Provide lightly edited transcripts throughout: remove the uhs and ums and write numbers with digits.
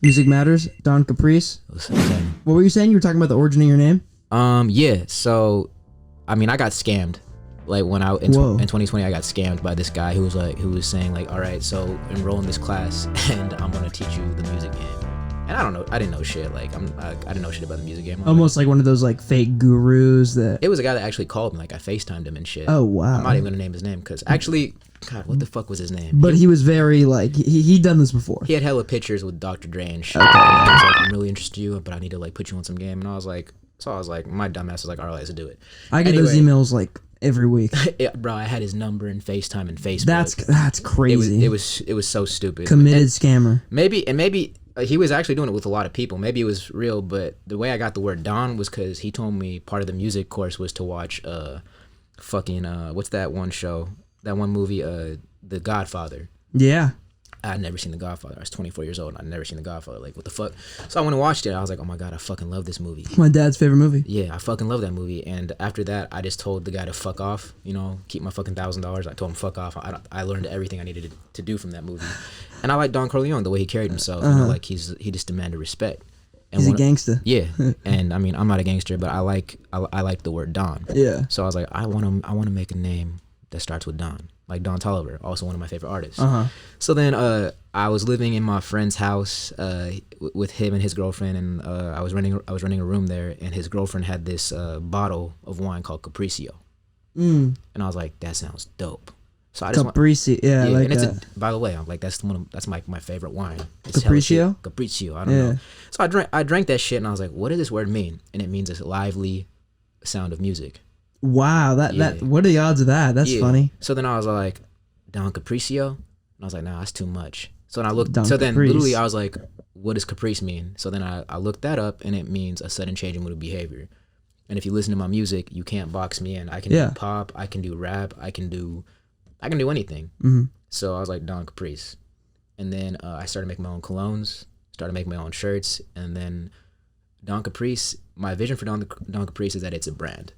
Music Matters, Don Caprice. What were you saying? You were talking about the origin of your name? Yeah. So, I mean, I got scammed. Like when in 2020, I got scammed by this guy who was saying like, all right, so enroll in this class and I'm gonna teach you the music game. And I don't know, I didn't know shit. Like I didn't know shit about the music game. Almost like one of those like fake gurus that. It was a guy that actually called me. Like I FaceTimed him and shit. Oh wow. I'm not even gonna name his name because actually, God, what the fuck was his name? But he was very like he'd done this before. He had hella pictures with Dr. Dre and shit. Okay. And he was like, I'm really interested in you, but I need to like put you on some game. And I was like, my dumbass was like, all right, let's do it. I get those emails like every week. Yeah, bro, I had his number and FaceTime and Facebook. That's crazy. It was so stupid. Committed scammer. Maybe he was actually doing it with a lot of people. Maybe it was real, but the way I got the word Don was because he told me part of the music course was to watch what's that one show? That one movie, The Godfather. Yeah. I had never seen The Godfather. I was 24 years old and I'd never seen The Godfather. Like, what the fuck? So I went and watched it. I was like, oh my God, I fucking love this movie. My dad's favorite movie. Yeah, I fucking love that movie. And after that, I just told the guy to fuck off, keep my fucking $1,000. I told him fuck off. I learned everything I needed to do from that movie. And I like Don Corleone, the way he carried himself. Like he just demanded respect. And he's a gangster. Yeah. And I mean, I'm not a gangster, but I like the word Don. Yeah. So I was like, I want to make a name that starts with Don. Like Don Tolliver, also one of my favorite artists. So then I was living in my friend's house with him and his girlfriend, and I was renting a room there, and his girlfriend had this bottle of wine called Capricio. And I was like, that sounds dope. So I just Caprice, yeah, like and that. By the way, I'm like that's my favorite wine. It's Capricio? Capricio, I don't know. So I drank that shit, and I was like, what does this word mean? And it means a lively sound of music. Wow, that what are the odds of that? That's funny. So then I was like, Don Capricio? And I was like, nah, that's too much. So then I looked, then Caprice. literally I was like, what does caprice mean? So then I looked that up, and it means a sudden change in mood of behavior. And if you listen to my music, you can't box me in. I can do pop, I can do rap, I can do anything. So I was like, Don Caprice. And then I started making my own colognes, started making my own shirts, and then Don Caprice, my vision for Don Caprice is that it's a brand.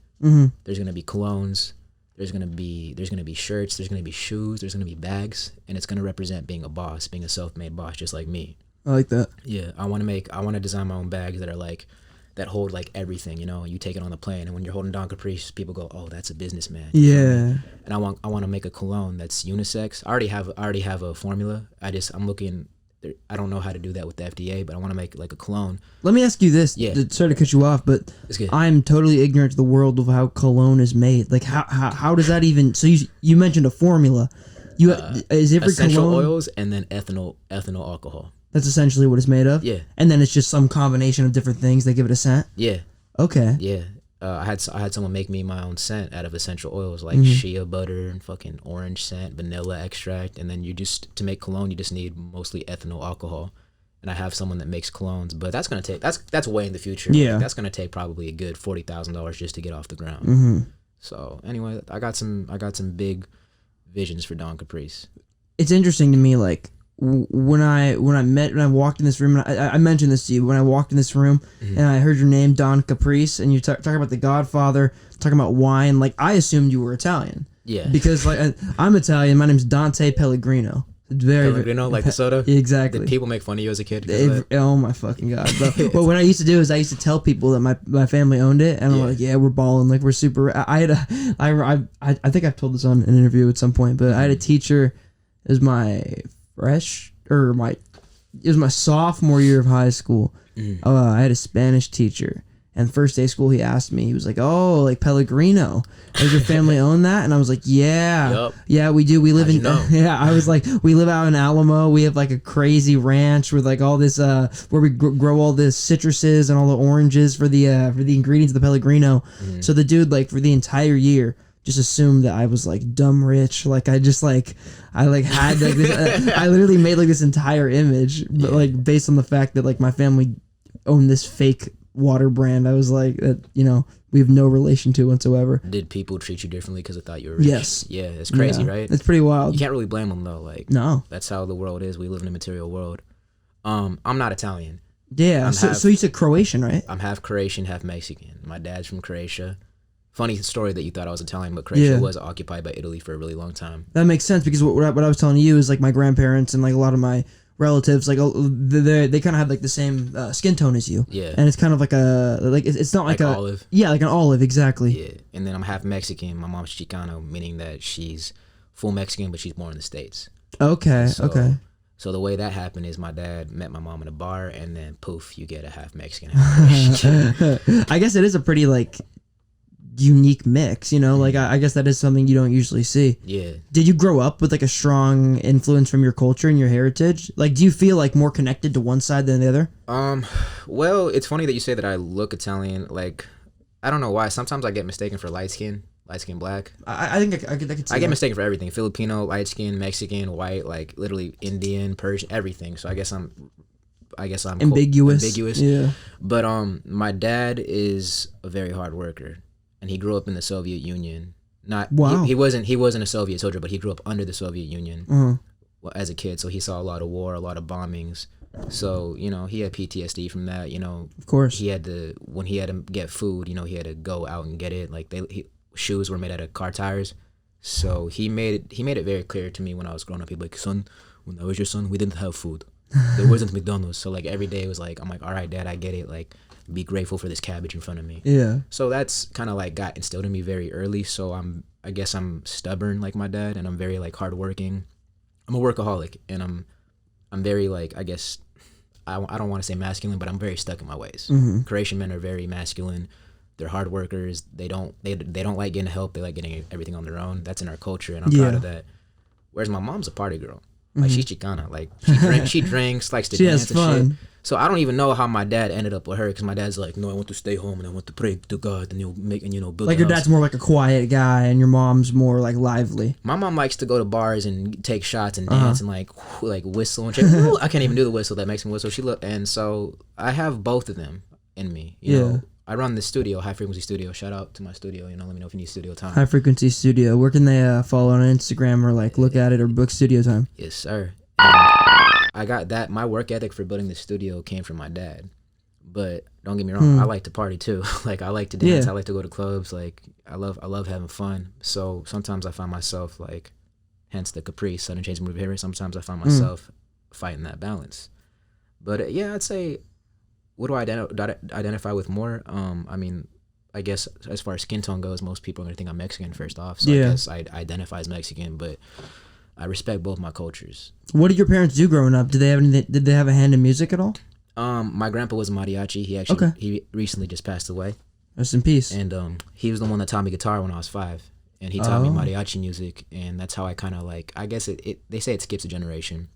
There's gonna be colognes, there's gonna be shirts, there's gonna be shoes, there's gonna be bags, and it's gonna represent being a boss, being a self-made boss, just like me. I like that. Yeah, I want to design my own bags that are like that hold like everything. You take it on the plane, and when you're holding Don Caprice, people go, "Oh, that's a businessman." Yeah. And I want to make a cologne that's unisex. I already have a formula. I'm looking. I don't know how to do that with the FDA, but I want to make like a cologne. Let me ask you this. Yeah. Sorry to cut you off, but I'm totally ignorant to the world of how cologne is made. Like how does that even? So you mentioned a formula. Is every essential cologne oils and then ethanol alcohol. That's essentially what it's made of. Yeah. And then it's just some combination of different things that give it a scent. Yeah. Okay. Yeah. I had someone make me my own scent out of essential oils like shea butter and fucking orange scent, vanilla extract, and then to make cologne you just need mostly ethanol alcohol. And I have someone that makes colognes, but that's way in the future. Yeah. Like, that's gonna take probably a good $40,000 just to get off the ground. So anyway, I got some big visions for Don Caprice. It's interesting to me, like when I walked in this room, and I mentioned this to you when I walked in this room, and I heard your name, Don Caprice, and you talking about The Godfather, talking about wine. Like I assumed you were Italian. Yeah. Because like I'm Italian. My name's Dante Pellegrino. It's Pellegrino, like the soda. Exactly. Did people make fun of you as a kid? Oh my fucking god! But what I used to do is I used to tell people that my family owned it, and I'm like, yeah, we're balling, like we're super. I think I've told this on an interview at some point, but I had a teacher. It was my sophomore year of high school. I had a Spanish teacher, and first day of school he asked me, he was like, oh, like Pellegrino, does your family own that? And I was like, yeah. Yeah, we do. We live in yeah, I was like, we live out in Alamo. We have like a crazy ranch with like all this where we grow all the citruses and all the oranges for the ingredients of the Pellegrino. So the dude, like, for the entire year just assumed that I was like dumb rich. Like I just like I like had like this, I literally made like this entire image, but like based on the fact that like my family owned this fake water brand. I was like, we have no relation to whatsoever. Did people treat you differently because they thought you were rich? Yes. Yeah, it's crazy, right? It's pretty wild. You can't really blame them though. Like, no, that's how the world is. We live in a material world. I'm not Italian. Yeah. So you said Croatian, right? I'm half Croatian, half Mexican. My dad's from Croatia. Funny story that you thought I was Italian, but Croatia was occupied by Italy for a really long time. That makes sense because what I was telling you is like my grandparents and like a lot of my relatives, like they kind of have like the same skin tone as you. Yeah. And it's kind of like it's not like a olive. Yeah, like an olive, exactly. Yeah. And then I'm half Mexican. My mom's Chicano, meaning that she's full Mexican, but she's born in the States. Okay. So the way that happened is my dad met my mom in a bar, and then poof, you get a half Mexican, half Asian. I guess it is a pretty like unique mix, you know. Like I guess that is something you don't usually see. Yeah. Did you grow up with like a strong influence from your culture and your heritage? Like, do you feel like more connected to one side than the other? Well, it's funny that you say that I look Italian. Like, I don't know why. Sometimes I get mistaken for light skin black. I think I could see I get mistaken for everything: Filipino, light skin, Mexican, white, like literally Indian, Persian, everything. So I guess I'm ambiguous. Yeah. But my dad is a very hard worker, and he grew up in the Soviet Union. He wasn't a Soviet soldier, but he grew up under the Soviet Union as a kid. So he saw a lot of war, a lot of bombings. So, you know, he had PTSD from that. You know, of course, when he had to get food, you know, he had to go out and get it. Like shoes were made out of car tires. So he made it very clear to me when I was growing up. He'd be like, son, when I was your son, we didn't have food. There wasn't McDonald's. So like every day it was like, I'm like, all right, Dad, I get it. Like, be grateful for this cabbage in front of me. Yeah. So that's kind of like got instilled in me very early. So I guess I'm stubborn like my dad, and I'm very like hardworking. I'm a workaholic, and I'm very like, I guess I don't want to say masculine, but I'm very stuck in my ways. Croatian men are very masculine. They're hard workers. They don't like getting help. They like getting everything on their own. That's in our culture, and I'm proud of that. Whereas my mom's a party girl. Like she's Chicana. Like she drinks, likes to dance and shit. So I don't even know how my dad ended up with her, because my dad's like, no, I want to stay home and I want to pray to God and build. Like your dad's more like a quiet guy, and your mom's more like lively. My mom likes to go to bars and take shots and dance and like whistle and shit. I can't even do the whistle, that Mexican whistle. And so I have both of them in me. You know, I run the studio, High Frequency Studio. Shout out to my studio. You know, let me know if you need studio time. High Frequency Studio. Where can they follow on Instagram or like look at it or book studio time? Yes, sir. And I got that. My work ethic for building the studio came from my dad. But don't get me wrong, I like to party too. Like I like to dance. I like to go to clubs. Like I love having fun. So sometimes I find myself like, hence the Caprice, sudden change of behavior. Sometimes I find myself fighting that balance. But yeah, I'd say, what do I identify with more? I mean, I guess as far as skin tone goes, most people are gonna think I'm Mexican first off. So I guess I identify as Mexican, but I respect both my cultures. What did your parents do growing up? Did they have a hand in music at all? My grandpa was a mariachi. He recently just passed away. Rest in peace. And he was the one that taught me guitar when I was 5, and he taught me mariachi music, and that's how I kind of like. I guess they say it skips a generation.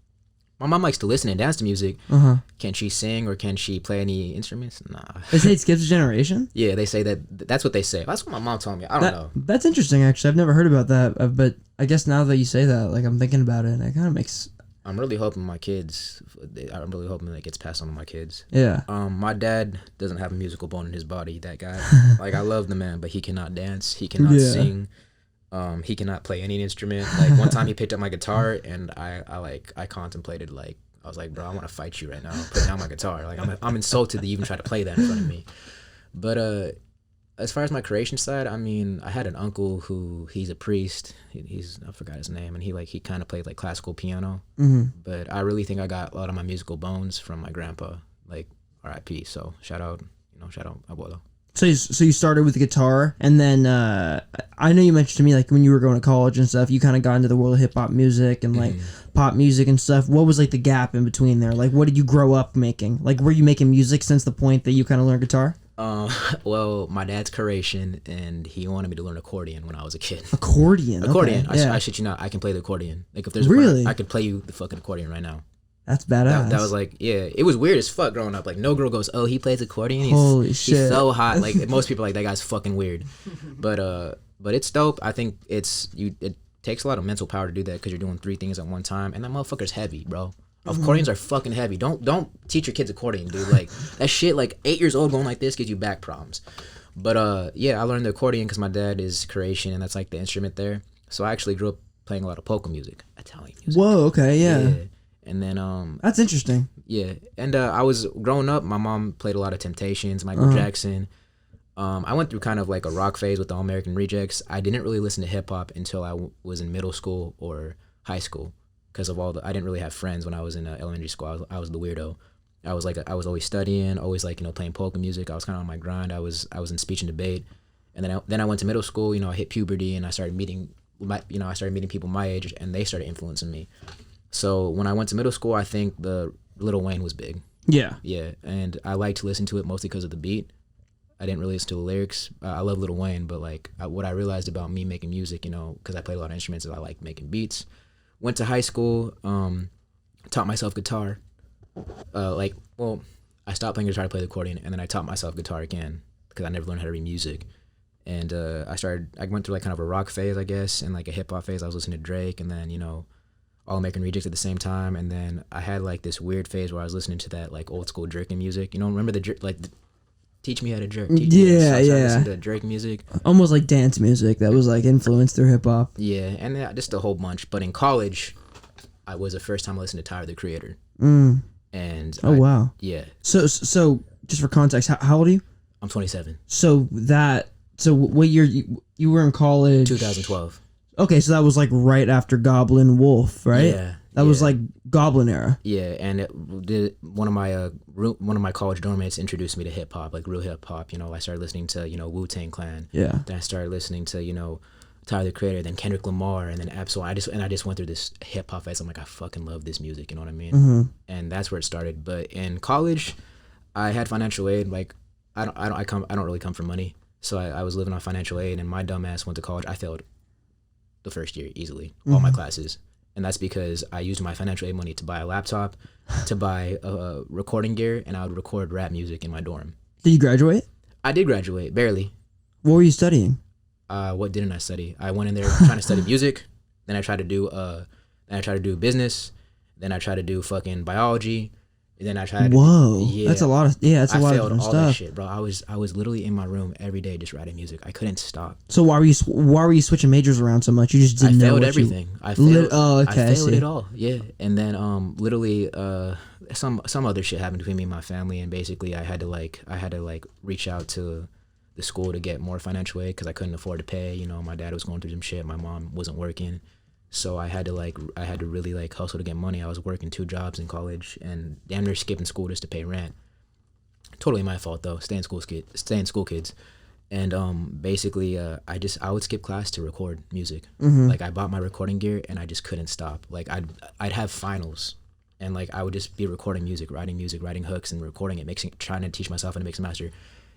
My mom likes to listen and dance to music. Can she sing or can she play any instruments? Nah. They say it skips a generation? Yeah, they say that's what they say. That's what my mom told me. I don't know. That's interesting, actually. I've never heard about that. But I guess now that you say that, like, I'm thinking about it, and it kind of makes... I'm really hoping that it gets passed on to my kids. Yeah. My dad doesn't have a musical bone in his body, that guy. Like, I love the man, but he cannot dance. He cannot sing. He cannot play any instrument. Like one time he picked up my guitar, and I contemplated, like, I was like, bro, I want to fight you right now. Put down my guitar. Like I'm insulted that you even try to play that in front of me. But as far as my creation side, I mean, I had an uncle he's a priest. I forgot his name, and he kind of played like classical piano. But I really think I got a lot of my musical bones from my grandpa. Like R.I.P. So shout out abuelo. So you started with the guitar, and then I know you mentioned to me, like, when you were going to college and stuff, you kind of got into the world of hip-hop music and, like, pop music and stuff. What was, like, the gap in between there? Like, what did you grow up making? Like, were you making music since the point that you kind of learned guitar? Well, my dad's Croatian, and he wanted me to learn accordion when I was a kid. Accordion? Okay. I shit you not, I can play the accordion. Like, if there's really? I could play you the fucking accordion right now. That's badass. That was like, yeah, it was weird as fuck growing up. Like, no girl goes, oh, he plays accordion. Holy shit. He's so hot. Like, most people are like, that guy's fucking weird. But it's dope. I think it takes a lot of mental power to do that, because you're doing 3 things at one time, and that motherfucker's heavy, bro. Accordions are fucking heavy. Don't teach your kids accordion, dude. Like, that shit, like, 8 years old going like this gives you back problems. But yeah, I learned the accordion because my dad is Croatian, and that's like the instrument there. So I actually grew up playing a lot of polka music, Italian music. Whoa, okay, yeah. And then that's interesting. Yeah. And I was growing up, my mom played a lot of Temptations, Michael Jackson. I went through kind of like a rock phase with the All American Rejects. I didn't really listen to hip hop until I was in middle school or high school, because of I didn't really have friends when I was in elementary school. I was the weirdo. I was always studying, always like, playing polka music. I was kind of on my grind. I was in speech and debate, and then I went to middle school. I hit puberty, and I started meeting people my age, and they started influencing me. So when I went to middle school, I think the Lil Wayne was big. Yeah, and I liked to listen to it mostly because of the beat. I didn't really listen to the lyrics. I love Lil Wayne, but like what I realized about me making music, because I played a lot of instruments, is I like making beats. Went to high school, taught myself guitar. I stopped playing guitar to play the accordion, and then I taught myself guitar again because I never learned how to read music. And I went through like kind of a rock phase, I guess, and like a hip hop phase. I was listening to Drake, and then All American Rejects at the same time. And then I had like this weird phase where I was listening to that like old school jerking music. Remember Teach Me How to Jerk. Yeah. Listen to Drake music. Almost like dance music that was like influenced through hip hop. Yeah, and just a whole bunch. But in college, I was the first time I listened to Tyler the Creator. And wow. Yeah. So just for context, how old are you? I'm 27. So what year you were in college? 2012. Okay, so that was like right after Goblin Wolf, right? Yeah. That was like Goblin era. Yeah, and one of my college dorm mates introduced me to hip hop, like real hip hop. I started listening to Wu-Tang Clan. Yeah. Then I started listening to Tyler the Creator, then Kendrick Lamar, and then Absol. I just went through this hip hop phase. I'm like, I fucking love this music. You know what I mean? Mm-hmm. And that's where it started. But in college, I had financial aid. Like, I don't really come from money, so I was living on financial aid, and my dumb ass went to college. I failed the first year easily, all my classes. And that's because I used my financial aid money to buy a laptop, to buy recording gear, and I would record rap music in my dorm. Did you graduate? I did graduate, barely. What were you studying? What didn't I study? I went in there trying to study music, then I tried to do business, then I tried to do fucking biology, and then I tried. Whoa, that's a lot of that's a lot of different stuff. That shit, bro. I was literally in my room every day just writing music. I couldn't stop. So why were you switching majors around so much? You just didn't know. I failed everything. I failed I it all. Yeah, and then literally some other shit happened between me and my family, and basically I had to reach out to the school to get more financial aid because I couldn't afford to pay. My dad was going through some shit. My mom wasn't working. So I had to really hustle to get money. I was working 2 jobs in college and damn near skipping school just to pay rent. Totally my fault though. Stay in school, kids. And basically I would skip class to record music. Mm-hmm. Like I bought my recording gear and I just couldn't stop. Like I'd have finals and like I would just be recording music, writing hooks and recording it, trying to teach myself how to mix and master.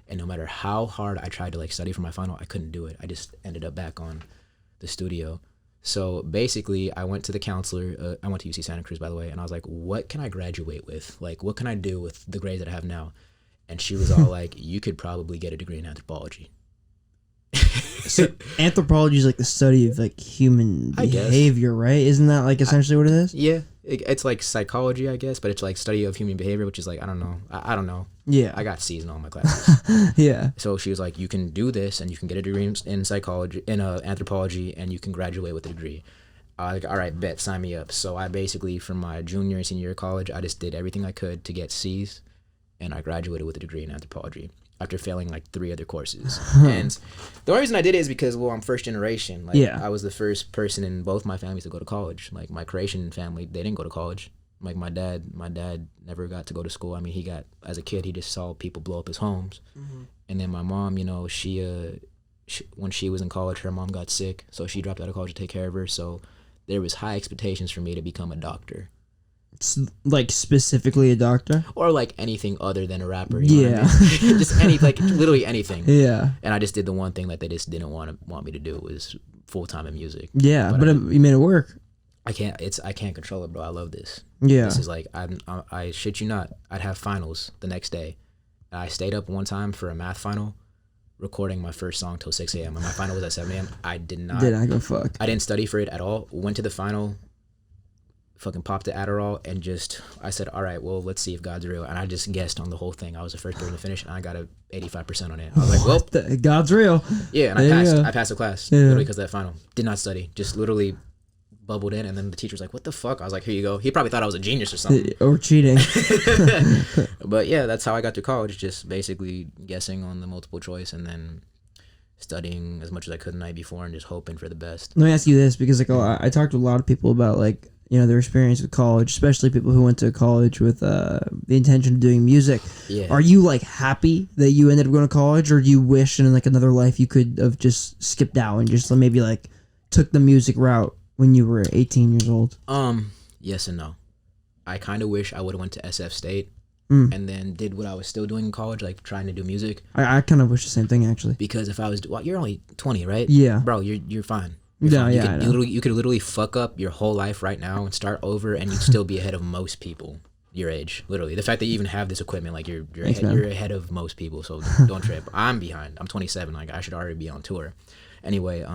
And no matter how hard I tried to study for my final, I couldn't do it. I just ended up back on the studio. So basically, I went to the counselor. I went to UC Santa Cruz, by the way, and I was like, what can I graduate with? Like, what can I do with the grades that I have now? And she was all like, you could probably get a degree in anthropology. So anthropology is like the study of like human behavior, right? Isn't that like essentially what it is? Yeah, it's like psychology, I guess, but it's like study of human behavior, which is like, I don't know. I don't know. Yeah. I got C's in all my classes. Yeah. So she was like, you can do this and you can get a degree in psychology, in anthropology, and you can graduate with a degree. I was like, all right, bet, sign me up. So I basically, from my junior and senior year of college, I just did everything I could to get C's, and I graduated with a degree in anthropology after failing like 3 other courses. And the only reason I did it is because, well, I'm first generation. Like, I was the first person in both my families to go to college. Like my Croatian family, they didn't go to college. Like my dad never got to go to school. I mean, he got, as a kid, he just saw people blow up his homes. Mm-hmm. And then my mom, she when she was in college, her mom got sick, so she dropped out of college to take care of her. So there was high expectations for me to become a doctor. Like specifically a doctor? Or like anything other than a rapper. You know what I mean? Just literally anything. Yeah. And I just did the one thing that they just didn't want me to do, was full-time in music. Yeah, but you made it work. I can't control it, bro. I love this. Yeah. This is like, I shit you not, I'd have finals the next day. I stayed up one time for a math final, recording my first song till 6 a.m. and my final was at 7 a.m. I did not go fuck. I didn't study for it at all. Went to the final, fucking popped the Adderall, and I said, all right, well, let's see if God's real. And I just guessed on the whole thing. I was the first person to finish, and I got a 85% on it. I was like, well, God's real. Yeah, and I passed the class, literally because of that final. Did not study, just literally bubbled in, and then the teacher was like, what the fuck? I was like, here you go. He probably thought I was a genius or something. Or cheating. But yeah, that's how I got to college, just basically guessing on the multiple choice and then studying as much as I could the night before and just hoping for the best. Let me ask you this, because like I talked to a lot of people about like their experience with college, especially people who went to college with the intention of doing music. Yeah. Are you like happy that you ended up going to college, or do you wish in like another life you could have just skipped out and just maybe like took the music route when you were 18 years old? Yes and no. I kind of wish I would have went to SF State and then did what I was still doing in college, like trying to do music. I kind of wish the same thing, actually. Because if I was, you're only 20, right? Yeah. Bro, you're fine. You could literally fuck up your whole life right now and start over, and you'd still be ahead of most people your age. Literally, the fact that you even have this equipment, like you're ahead of most people. So don't trip. I'm behind. I'm 27. Like I should already be on tour. Anyway,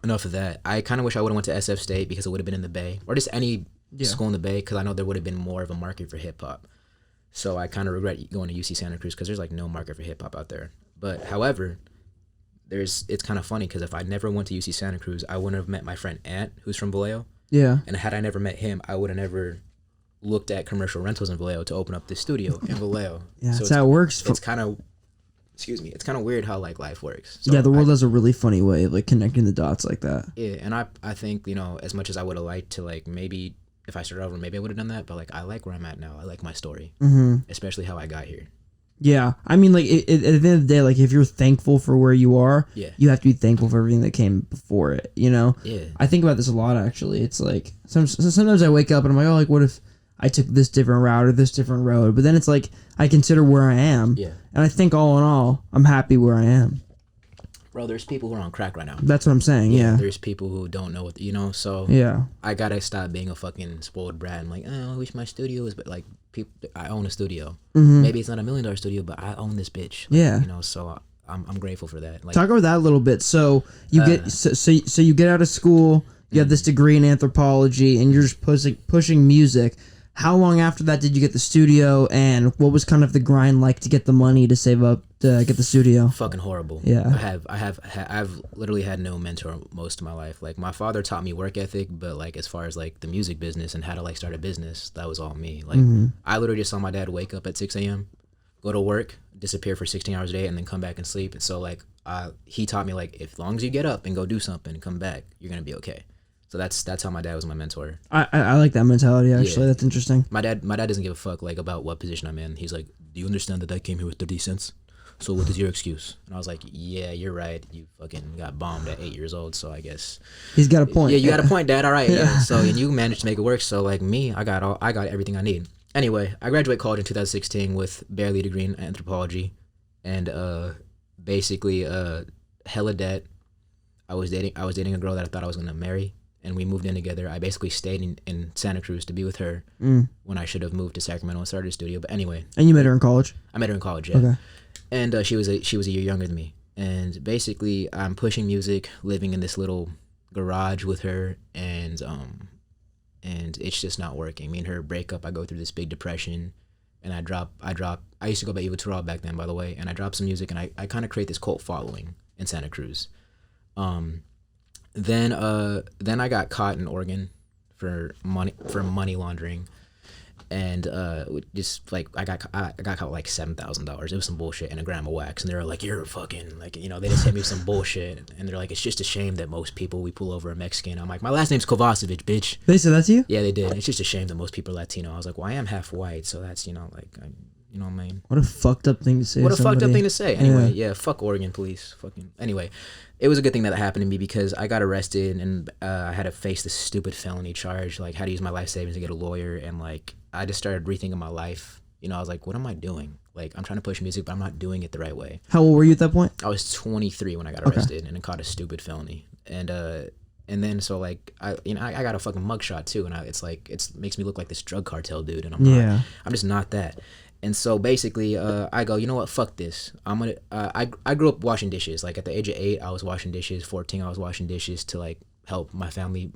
enough of that. I kind of wish I would have went to SF State because it would have been in the Bay, or just any school in the Bay, because I know there would have been more of a market for hip hop. So I kind of regret going to UC Santa Cruz because there's like no market for hip hop out there. But however, it's kind of funny because if I never went to UC Santa Cruz, I wouldn't have met my friend Ant, who's from Vallejo. Yeah. And had I never met him, I would have never looked at commercial rentals in Vallejo to open up this studio in Vallejo. Yeah, so that's how it works. It's kind of, it's kind of weird how like life works. So yeah, the world has a really funny way of like connecting the dots like that. Yeah, and I think, as much as I would have liked to like maybe if I started over, maybe I would have done that. But like I like where I'm at now. I like my story, especially how I got here. Yeah, I mean, like, at the end of the day, like, if you're thankful for where you are, you have to be thankful for everything that came before it, Yeah. I think about this a lot, actually. It's like, sometimes I wake up and I'm like, oh, like, what if I took this different route or this different road? But then it's like, I consider where I am. Yeah. And I think all in all, I'm happy where I am. Bro, there's people who are on crack right now. That's what I'm saying, yeah. There's people who don't know what, so. Yeah. I gotta stop being a fucking spoiled brat and like, oh, I wish my studio was, but like, I own a studio. Maybe it's not $1 million studio, but I own this bitch. Like, yeah. So I'm grateful for that. Like, talk about that a little bit. So you so you get out of school, you have this degree in anthropology, and you're just pushing music. How long after that did you get the studio, and what was kind of the grind like to get the money to save up to get the studio? Fucking horrible. Yeah. I've literally had no mentor most of my life. Like my father taught me work ethic, but like as far as like the music business and how to like start a business, that was all me. Like I literally just saw my dad wake up at 6 a.m., go to work, disappear for 16 hours a day, and then come back and sleep. And so like he taught me like as long as you get up and go do something and come back, you're gonna be okay. So that's how my dad was my mentor. I like that mentality, actually. Yeah. That's interesting. My dad doesn't give a fuck like about what position I'm in. He's like, do you understand that I came here with 30 cents? So what is your excuse? And I was like, yeah, you're right. You fucking got bombed at 8 years old, so I guess he's got a point. Yeah, you got a point, Dad. All right. Yeah. So and you managed to make it work. So like me, I got everything I need. Anyway, I graduated college in 2016 with barely a degree in anthropology, and basically hella debt. I was dating a girl that I thought I was gonna marry. And we moved in together. I basically stayed in Santa Cruz to be with her when I should have moved to Sacramento and started a studio. But anyway. And you met her in college? I met her in college, yeah. Okay. And she was a year younger than me. And basically, I'm pushing music, living in this little garage with her, and it's just not working. Me and her break up. I go through this big depression, and I drop. I used to go by Eva Terrell back then, by the way. And I drop some music, and I kind of create this cult following in Santa Cruz. Then I got caught in Oregon for money laundering, and just like I got caught like $7,000. It was some bullshit and a gram of wax, and they were like, "You're fucking like," they just hit me with some bullshit, and they're like, "It's just a shame that most people we pull over are Mexican." I'm like, "My last name's Kovacevic, bitch." They said that to you? Yeah, they did. It's just a shame that most people are Latino. I was like, "Well, I am half white, so that's you know what I mean." What a fucked up thing to say. What a fucked up thing to say. Anyway, yeah, fuck Oregon police. Fucking anyway. It was a good thing that happened to me because I got arrested and I had to face this stupid felony charge, like how to use my life savings to get a lawyer, and like I just started rethinking my life. I was like, what am I doing? Like I'm trying to push music, but I'm not doing it the right way. How old were you at that point? I was 23 when I got arrested and I caught a stupid felony, and then so like I got a fucking mugshot too, and it's like it makes me look like this drug cartel dude, and I'm just not that. And so basically, I go, you know what? Fuck this. I'm gonna. I grew up washing dishes. Like at the age of 8, I was washing dishes. 14, I was washing dishes to like help my family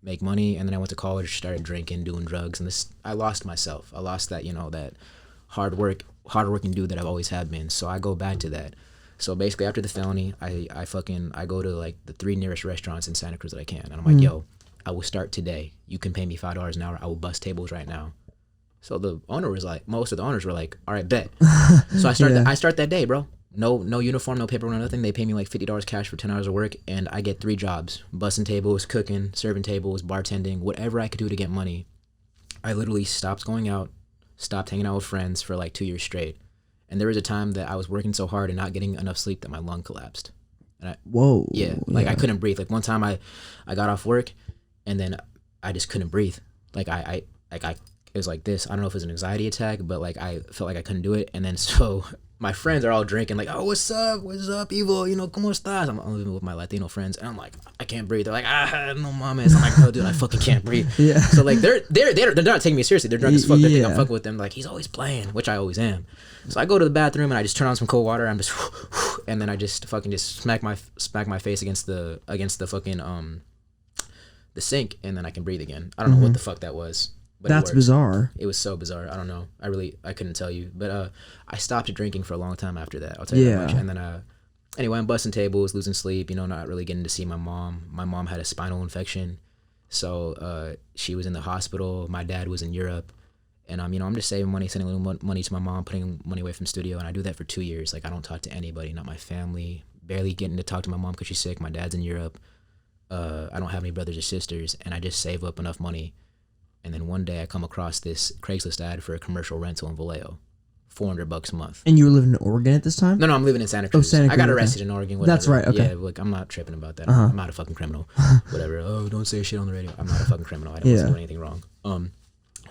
make money. And then I went to college, started drinking, doing drugs, and I lost myself. I lost that that hardworking dude that I've always had been. So I go back to that. So basically, after the felony, I go to like the 3 nearest restaurants in Santa Cruz that I can, and I'm like, yo, I will start today. You can pay me $5 an hour. I will bust tables right now. So the owner was like, most of the owners were like, all right, bet. So I start that day, bro. no uniform, no paperwork, no nothing. They pay me like $50 cash for 10 hours of work, and I get 3 jobs: bussing tables, cooking, serving tables, bartending, whatever I could do to get money. I literally stopped going out, stopped hanging out with friends for like 2 years straight. And there was a time that I was working so hard and not getting enough sleep that my lung collapsed. And I couldn't breathe. Like one time I got off work and then I just couldn't breathe. Like I it was like this. I don't know if it was an anxiety attack, but like I felt like I couldn't do it. And then so my friends are all drinking, like, oh, what's up, Evo? ¿Cómo estás? I'm living with my Latino friends, and I'm like, I can't breathe. They're like, no mames. I'm like, oh, dude, I fucking can't breathe. Yeah. So like they're not taking me seriously. They're drunk as fuck. They think I'm fucking with them. Like, he's always playing, which I always am. So I go to the bathroom and I just turn on some cold water. I'm just, and then I just fucking smack my face against the fucking the sink, and then I can breathe again. I don't know what the fuck that was. But that's bizarre. It was so bizarre. I don't know. I couldn't tell you. But I stopped drinking for a long time after that. I'll tell you that much. And then anyway, I'm busting tables, losing sleep, not really getting to see my mom. My mom had a spinal infection. So she was in the hospital. My dad was in Europe. And I'm just saving money, sending a little money to my mom, putting money away from studio. And I do that for 2 years. Like, I don't talk to anybody, not my family. Barely getting to talk to my mom because she's sick. My dad's in Europe. I don't have any brothers or sisters. And I just save up enough money. And then one day I come across this Craigslist ad for a commercial rental in Vallejo, $400 a month. And you were living in Oregon at this time? No, I'm living in Santa Cruz. Oh, Santa Cruz. I got arrested in Oregon. Whatever. That's right. Okay. Yeah, like I'm not tripping about that. I'm not a fucking criminal. Whatever. Oh, don't say shit on the radio. I'm not a fucking criminal. I don't do anything wrong.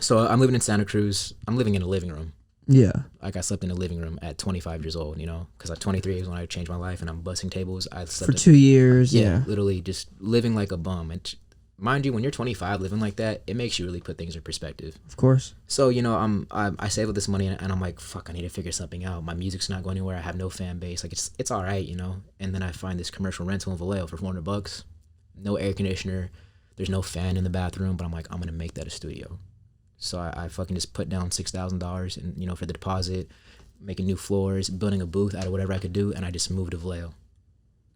So I'm living in Santa Cruz. I'm living in a living room. Yeah. Like I slept in a living room at 25 years old, because at 23 is when I changed my life, and I'm bussing tables. I slept for 2 years. Yeah, literally just living like a bum. And mind you, when you're 25 living like that, it makes you really put things in perspective. Of course. So, I save up this money and I'm like, fuck, I need to figure something out. My music's not going anywhere. I have no fan base. Like, it's all right, And then I find this commercial rental in Vallejo for $400. No air conditioner. There's no fan in the bathroom, but I'm like, I'm going to make that a studio. So I fucking just put down $6,000 and, for the deposit, making new floors, building a booth out of whatever I could do. And I just moved to Vallejo.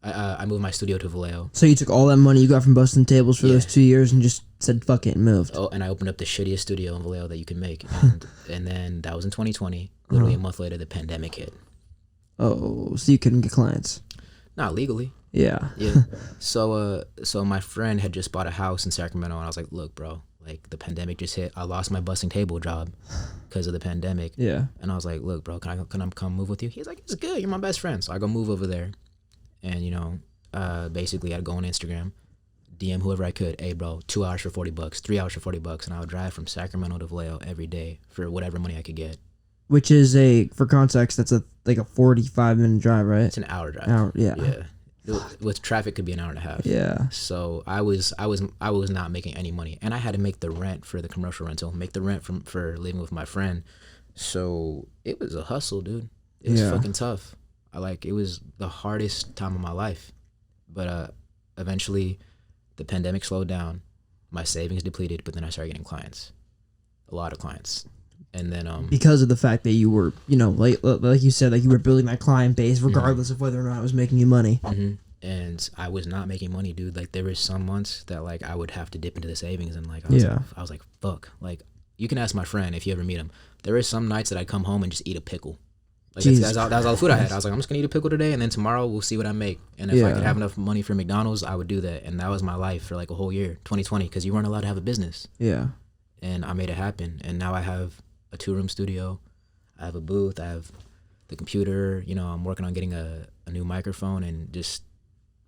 I moved my studio to Vallejo. So you took all that money you got from busting tables for those 2 years and just said fuck it and moved. Oh, and I opened up the shittiest studio in Vallejo that you can make. And then that was in 2020. Literally a month later, the pandemic hit. Oh, so you couldn't get clients? Not legally. Yeah. Yeah. So my friend had just bought a house in Sacramento, and I was like, look, bro, like the pandemic just hit. I lost my busting table job because of the pandemic. Yeah. And I was like, look, bro, can I come move with you? He's like, it's good. You're my best friend. So I go move over there. And, basically I'd go on Instagram, DM whoever I could. Hey, bro, 2 hours for $40, 3 hours for $40. And I would drive from Sacramento to Vallejo every day for whatever money I could get. Which is for context, that's a 45-minute drive, right? It's an hour drive. Yeah. With traffic, could be an hour and a half. Yeah. So I was not making any money. And I had to make the rent for the commercial rental, make the rent for living with my friend. So it was a hustle, dude. It was fucking tough. It was the hardest time of my life, but eventually the pandemic slowed down, my savings depleted, but then I started getting clients, a lot of clients. And then because of the fact that you were, like you said, like you were building that client base regardless of whether or not it was making you money. Mm-hmm. And I was not making money, dude. Like there were some months that like I would have to dip into the savings, and like I was like fuck. Like you can ask my friend if you ever meet him. There were some nights that I'd come home and just eat a pickle. Like that was all the food I had. I was like, I'm just gonna eat a pickle today, and then tomorrow we'll see what I make. And if I could have enough money for McDonald's, I would do that. And that was my life for like a whole year, 2020, because you weren't allowed to have a business. Yeah. And I made it happen. And now I have a 2-room studio. I have a booth. I have the computer. I'm working on getting a new microphone, and just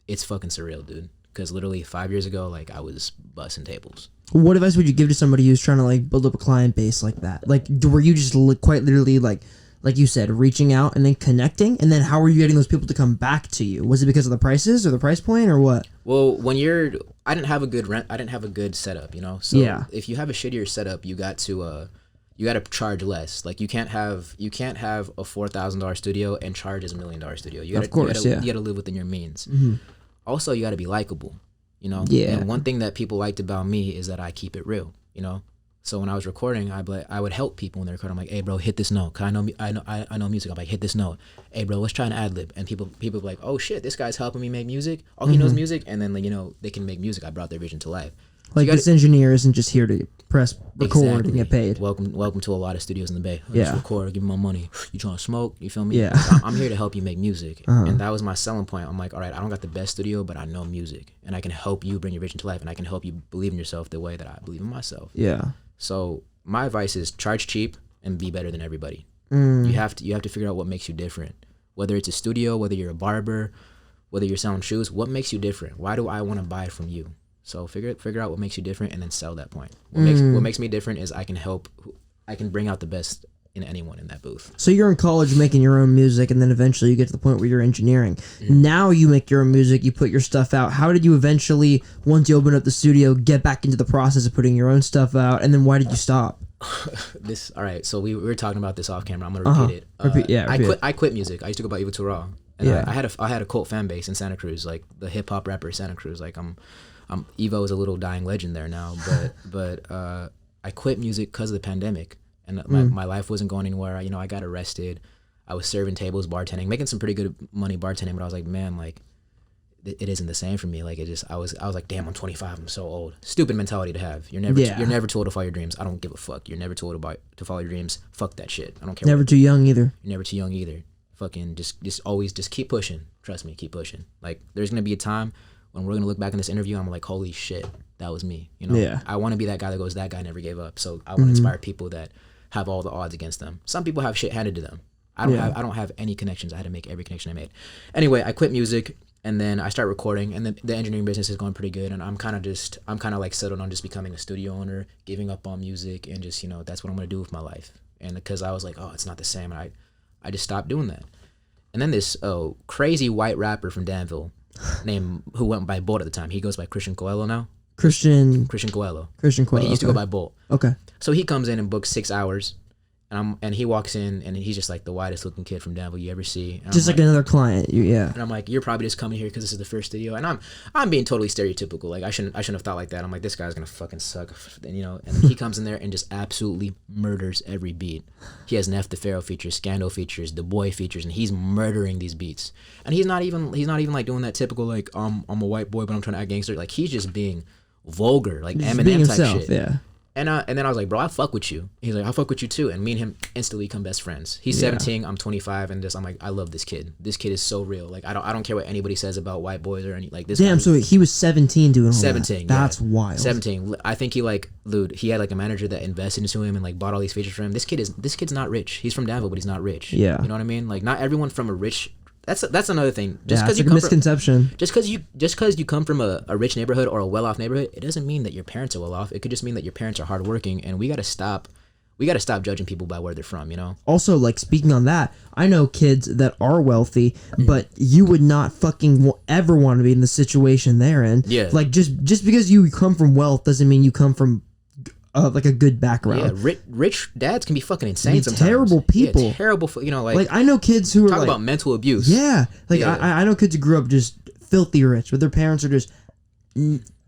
it's fucking surreal, dude. Because literally 5 years ago, like I was bussing tables. What advice would you give to somebody who's trying to like build up a client base like that? Like, were you just quite literally like you said, reaching out and then connecting? And then how were you getting those people to come back to you? Was it because of the prices or the price point or what? Well, I didn't have a good rent. I didn't have a good setup, So if you have a shittier setup, you got to charge less. Like you can't have a $4,000 studio and charge as $1 million studio. You gotta live within your means. Mm-hmm. Also, you gotta be likable, Yeah. And one thing that people liked about me is that I keep it real, So when I was recording, I would help people when they're recording. I'm like, hey, bro, hit this note. Cause I know music. I'm like, hit this note. Hey, bro, let's try an ad lib. And people be like, oh shit, this guy's helping me make music. Oh, he knows music. And then they can make music. I brought their vision to life. Like this engineer isn't just here to press record and get paid. Welcome to a lot of studios in the Bay. Just record, give me my money. You trying to smoke? You feel me? Yeah. I'm here to help you make music, and that was my selling point. I'm like, all right, I don't got the best studio, but I know music, and I can help you bring your vision to life, and I can help you believe in yourself the way that I believe in myself. Yeah. So my advice is charge cheap and be better than everybody. You have to figure out what makes you different. Whether it's a studio, whether you're a barber, whether you're selling shoes, what makes you different? Why do I want to buy from you? So figure out what makes you different and then sell that point. What makes me different is I can bring out the best in anyone in that booth. So you're in college making your own music, and then eventually you get to the point where you're engineering. Now you make your own music, you put your stuff out. How did you eventually, once you open up the studio, get back into the process of putting your own stuff out, and then why did you stop? All right, so we were talking about this off camera. I'm gonna repeat it. Repeat. I quit music. I used to go by Evil to Raw, and I had a cult fan base in Santa Cruz, like the hip hop rapper Santa Cruz. Like Evo is a little dying legend there now, but I quit music because of the pandemic, and my life wasn't going anywhere. I got arrested. I was serving tables, bartending, making some pretty good money bartending, but I was like, man, like it isn't the same for me. Like I was like, damn, I'm 25, I'm so old. Stupid mentality to have. You're never told to follow your dreams. I don't give a fuck. You're never told to follow your dreams. Fuck that shit. I don't care. Never too young either. You're never too young either. Fucking just always just keep pushing. Trust me, keep pushing. Like there's gonna be a time when we're gonna look back in this interview, I'm like, holy shit, that was me. I want to be that guy that goes, that guy never gave up. So I want to inspire people that have all the odds against them. Some people have shit handed to them. I don't have any connections. I had to make every connection I made. Anyway, I quit music. And then I start recording, and the engineering business is going pretty good. And I'm kind of like settled on just becoming a studio owner, giving up on music, and just that's what I'm gonna do with my life. And because I was like, oh, it's not the same, and I just stopped doing that. And then this crazy white rapper from Danville, who went by Bolt at the time. He goes by Christian Coelho now. Christian Coelho. But he used to go by Bolt. Okay. So he comes in and books 6 hours. And he walks in, and he's just like the whitest looking kid from Danville you ever see. And just like another client, And I'm like, you're probably just coming here because this is the first studio. And I'm being totally stereotypical. Like I shouldn't have thought like that. I'm like, this guy's gonna fucking suck. And and he comes in there and just absolutely murders every beat. He has Neff the Pharaoh features, Scandal features, The Boy features, and he's murdering these beats. And he's not even like doing that typical like I'm a white boy but I'm trying to act gangster. Like he's just being vulgar, like just Eminem type himself, shit. Yeah. And then I was like, bro, I fuck with you. He's like, I fuck with you too. And me and him instantly become best friends. He's 17, I'm 25, and I'm like, I love this kid. This kid is so real. Like I don't care what anybody says about white boys or any like this. Damn, so he was 17 doing all 17, that. That's wild. 17. I think he he had like a manager that invested into him and like bought all these features for him. This kid's not rich. He's from Danville, but he's not rich. Yeah. You know what I mean? Like not everyone from a rich. That's another thing. Just because you come misconception. Just because you come from a rich neighborhood or a well-off neighborhood, it doesn't mean that your parents are well-off. It could just mean that your parents are hardworking, and we got to stop judging people by where they're from. Also, like speaking on that, I know kids that are wealthy, but you would not fucking ever want to be in the situation they're in. Yeah. Like just because you come from wealth doesn't mean you come from like a good background. Yeah, rich dads can be fucking insane sometimes. Terrible people. Yeah, terrible, like I know kids who are talk about mental abuse. Yeah, I know kids who grew up just filthy rich, but their parents are just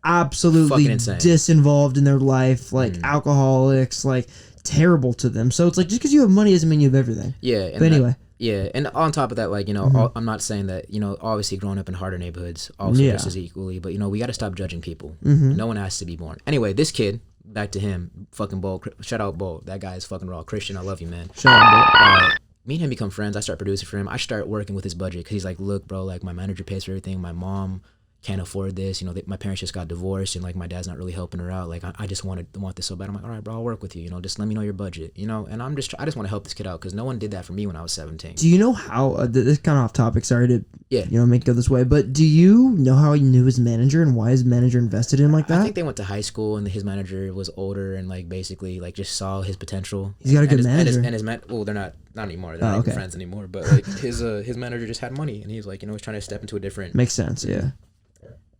absolutely disinvolved in their life, like alcoholics, like terrible to them. So it's like just because you have money doesn't mean you have everything. Yeah, but anyway. Yeah, and on top of that, like, I'm not saying that, obviously growing up in harder neighborhoods also just as equally, but, we got to stop judging people. No one has to be born. Anyway, this kid, back to him, fucking Bolt, shout out Bolt, that guy is fucking raw. Christian, I love you, man. Shout out Bolt. Me and him become friends. I start producing for him. I start working with his budget because he's like, look, bro, like my manager pays for everything. My mom can't afford this. My parents just got divorced and like my dad's not really helping her out. Like I just want this so bad. I'm like, all right, bro, I'll work with you. Just let me know your budget. And I just want to help this kid out because no one did that for me when I was 17. Do you know how this is kind of off topic? Sorry to make it go this way, but do you know how he knew his manager and why his manager invested in him like that? I think they went to high school and his manager was older and like basically like just saw his potential. He's got a good manager. Well, they're not anymore. They're not even friends anymore. But like his manager just had money and he's like he's trying to step into a different. Makes sense. Yeah.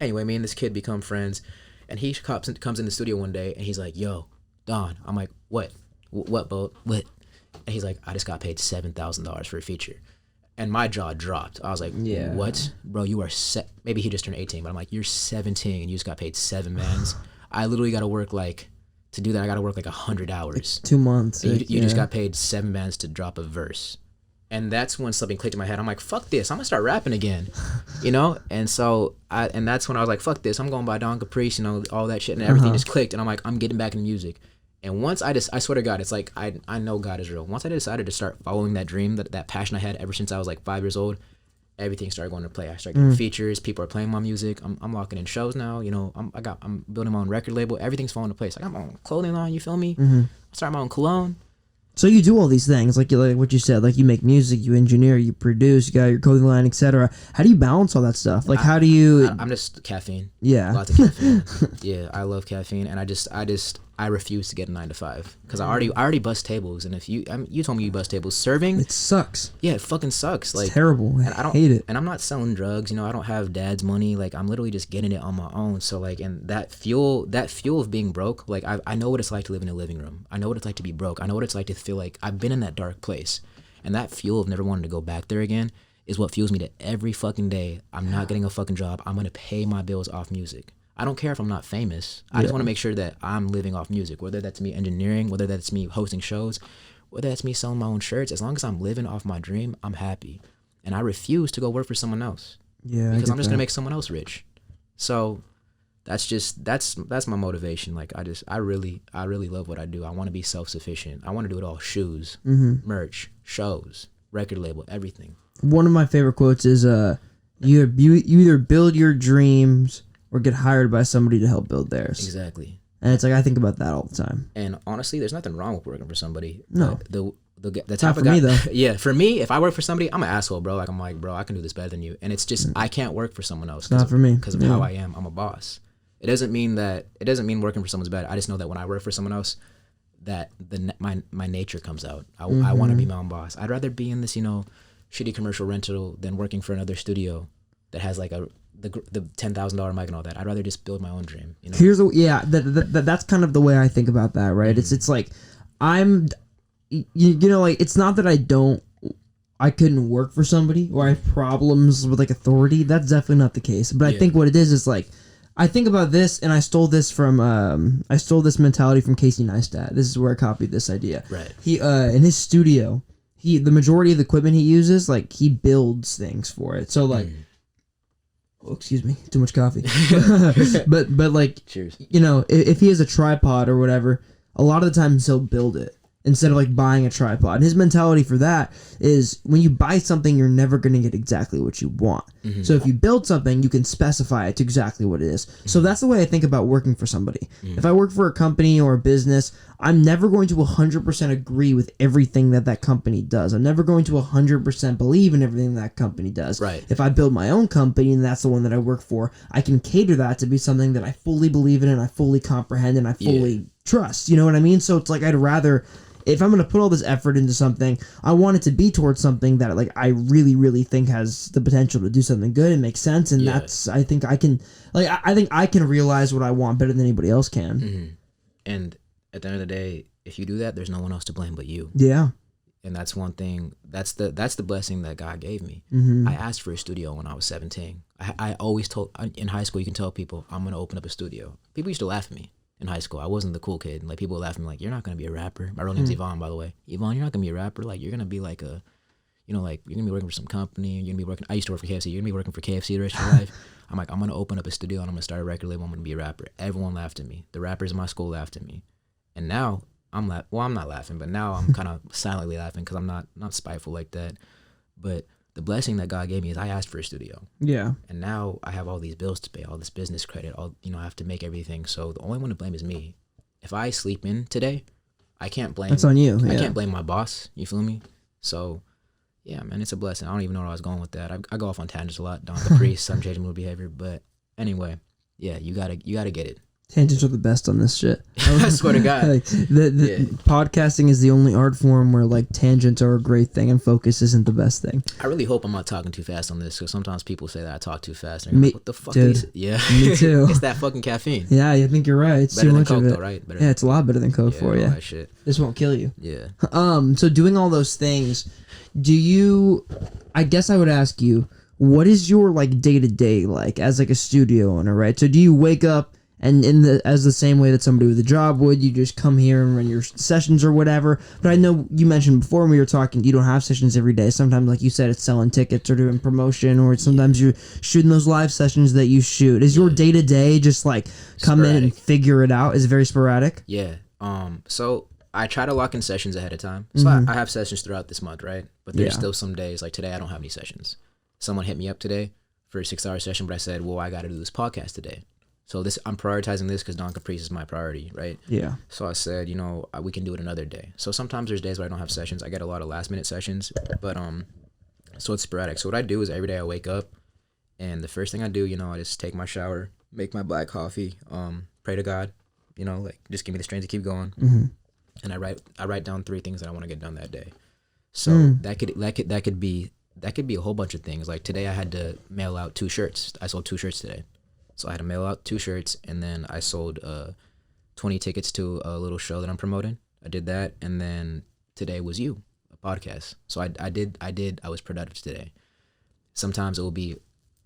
Anyway, me and this kid become friends, and he comes in the studio one day, and he's like, yo, Don. I'm like, what, Bolt? What? And he's like, I just got paid $7,000 for a feature. And my jaw dropped. I was like, what? Bro, you are maybe he just turned 18, but I'm like, you're 17, and you just got paid $7 mans. I literally got to work to do that, I got to work 100 hours. Like 2 months. You just got paid $7 mans to drop a verse. And that's when something clicked in my head. I'm like, fuck this. I'm gonna start rapping again, you know. And so and that's when I was like, fuck this. I'm going by Don Caprice, you know, all that shit, and everything just clicked. And I'm like, I'm getting back into music. And once I swear to God, it's like I know God is real. Once I decided to start following that dream, that passion I had ever since I was like 5 years old, everything started going to play. I started getting features. People are playing my music. I'm locking in shows now. You know, I'm building my own record label. Everything's falling into place. I got my own clothing line. You feel me? I started my own cologne. So you do all these things, like what you said, like you make music, you engineer, you produce, you got your clothing line, etc. How do you balance all that stuff? Like, how do you? I'm just caffeine. Yeah, lots of caffeine. Yeah, I love caffeine, and I refuse to get a 9 to 5 because I already bust tables, and if you told me you bust tables serving, it sucks. Yeah, it fucking sucks. It's like terrible. I hate it. And I'm not selling drugs. You know, I don't have dad's money. Like, I'm literally just getting it on my own. So like, and that fuel of being broke. Like, I know what it's like to live in a living room. I know what it's like to be broke. I know what it's like to feel like I've been in that dark place, and that fuel of never wanting to go back there again is what fuels me to every fucking day. I'm not getting a fucking job. I'm gonna pay my bills off music. I don't care if I'm not famous. I just want to make sure that I'm living off music, whether that's me engineering, whether that's me hosting shows, whether that's me selling my own shirts. As long as I'm living off my dream, I'm happy. And I refuse to go work for someone else. Yeah, because I'm just going to make someone else rich. So that's my motivation. Like, I really love what I do. I want to be self-sufficient. I want to do it all. Shoes, merch, shows, record label, everything. One of my favorite quotes is, you either build your dreams or get hired by somebody to help build theirs. Exactly. And it's like, I think about that all the time. And honestly, there's nothing wrong with working for somebody. No. The type of guy, me though. Yeah, for me, if I work for somebody, I'm an asshole, bro. Like, I'm like, bro, I can do this better than you. And it's just, I can't work for someone else. Not for me. Because of how I am. I'm a boss. It doesn't mean working for someone's bad. I just know that when I work for someone else, that my nature comes out. I want to be my own boss. I'd rather be in this, you know, shitty commercial rental than working for another studio that has like the $10,000 mic and all that. I'd rather just build my own dream. You know? That's kind of the way I think about that, right? It's like you know, like, it's not that I couldn't work for somebody or I have problems with like authority. That's definitely not the case. But I think what it is like, I think about this, and I stole this mentality from Casey Neistat. This is where I copied this idea. Right. He in his studio, the majority of the equipment he uses, like, he builds things for it. So like. Oh, excuse me, too much coffee. but like, cheers. You know, if he has a tripod or whatever, a lot of the times he'll build it instead of like buying a tripod. And his mentality for that is, when you buy something, you're never going to get exactly what you want. So if you build something, you can specify it to exactly what it is. So that's the way I think about working for somebody. If I work for a company or a business, I'm never going to 100% agree with everything that company does. I'm never going to 100% believe in everything that company does. Right. If I build my own company and that's the one that I work for, I can cater that to be something that I fully believe in and I fully comprehend and I fully trust. You know what I mean? So it's like, I'd rather, if I'm going to put all this effort into something, I want it to be towards something that, like, I really, really think has the potential to do something good and make sense. And that's, I think I can realize what I want better than anybody else can. And at the end of the day, if you do that, there's no one else to blame but you. Yeah. And that's one thing, that's the blessing that God gave me. I asked for a studio when I was 17. I always told, in high school, you can tell people, I'm going to open up a studio. People used to laugh at me. In high school, I wasn't the cool kid. Like, people would laugh at me, like, you're not gonna be a rapper. My real name's Yvonne, by the way. Yvonne, you're not gonna be a rapper. Like, you're gonna be like a, you know, like, you're gonna be working for some company. You're gonna be working. I used to work for KFC. You're gonna be working for KFC the rest of your life. I'm like, I'm gonna open up a studio and I'm gonna start a record label. I'm gonna be a rapper. Everyone laughed at me. The rappers in my school laughed at me, and now I'm not laughing, but now I'm kind of silently laughing because I'm not spiteful like that. But the blessing that God gave me is I asked for a studio. Yeah. And now I have all these bills to pay, all this business credit, all, you know, I have to make everything. So the only one to blame is me. If I sleep in today, I can't blame. That's on you. I can't blame my boss. You feel me? So, yeah, man, it's a blessing. I don't even know where I was going with that. I go off on tangents a lot. Don Caprice, some changing mood behavior. But anyway, yeah, you gotta get it. Tangents are the best on this shit. I swear to God. Like, podcasting is the only art form where, like, tangents are a great thing and focus isn't the best thing. I really hope I'm not talking too fast on this, because sometimes people say that I talk too fast. And like, what the fuck is it? Yeah. Me too. It's that fucking caffeine. Yeah, I think you're right. It's better too much than Coke, of it. Though, right? Better it's a lot better than Coke for you. That shit. This won't kill you. Yeah. So doing all those things, I guess I would ask you, what is your, like, day-to-day like as, like, a studio owner, right? So do you wake up and as the same way that somebody with a job would, you just come here and run your sessions or whatever. But I know you mentioned before when we were talking, you don't have sessions every day. Sometimes, like you said, it's selling tickets or doing promotion, or sometimes you're shooting those live sessions that you shoot. Is your day to day just like come sporadic. In and figure it out? Is it very sporadic? Yeah. So I try to lock in sessions ahead of time. So I have sessions throughout this month, right? But there's still some days, like today, I don't have any sessions. Someone hit me up today for a 6-hour session, but I said, well, I got to do this podcast today. So I'm prioritizing this because Don Caprice is my priority, right? Yeah. So I said, we can do it another day. So sometimes there's days where I don't have sessions. I get a lot of last minute sessions, but so it's sporadic. So what I do is every day I wake up, and the first thing I do, I just take my shower, make my black coffee, pray to God, like just give me the strength to keep going. Mm-hmm. And I write down 3 things that I want to get done that day. So that could be a whole bunch of things. Like today I had to mail out 2 shirts. I sold 2 shirts today. So I had to mail out 2 shirts, and then I sold 20 tickets to a little show that I'm promoting. I did that, and then today was a podcast. So I was productive today. Sometimes it will be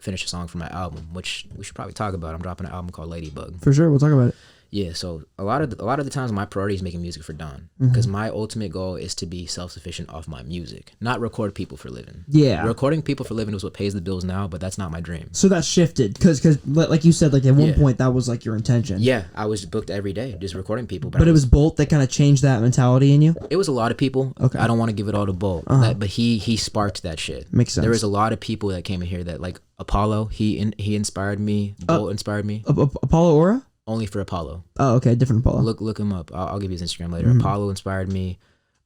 finish a song for my album, which we should probably talk about. I'm dropping an album called Ladybug. For sure, we'll talk about it. Yeah, so a lot of the times my priority is making music for Don, because my ultimate goal is to be self-sufficient off my music, not record people for a living. Yeah, recording people for a living is what pays the bills now, but that's not my dream. So that shifted because like you said, like at one point that was like your intention. Yeah, I was booked every day just recording people. But it was Bolt that kind of changed that mentality in you. It was a lot of people. Okay, I don't want to give it all to Bolt, but he sparked that shit. Makes sense. There was a lot of people that came in here that like Apollo. He inspired me. Bolt inspired me. Apollo Aura. Only for Apollo. Oh, okay, different Apollo. Look him up. I'll give you his Instagram later. Apollo inspired me.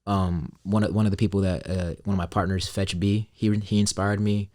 One of the people that one of my partners, Fetch B, he inspired me.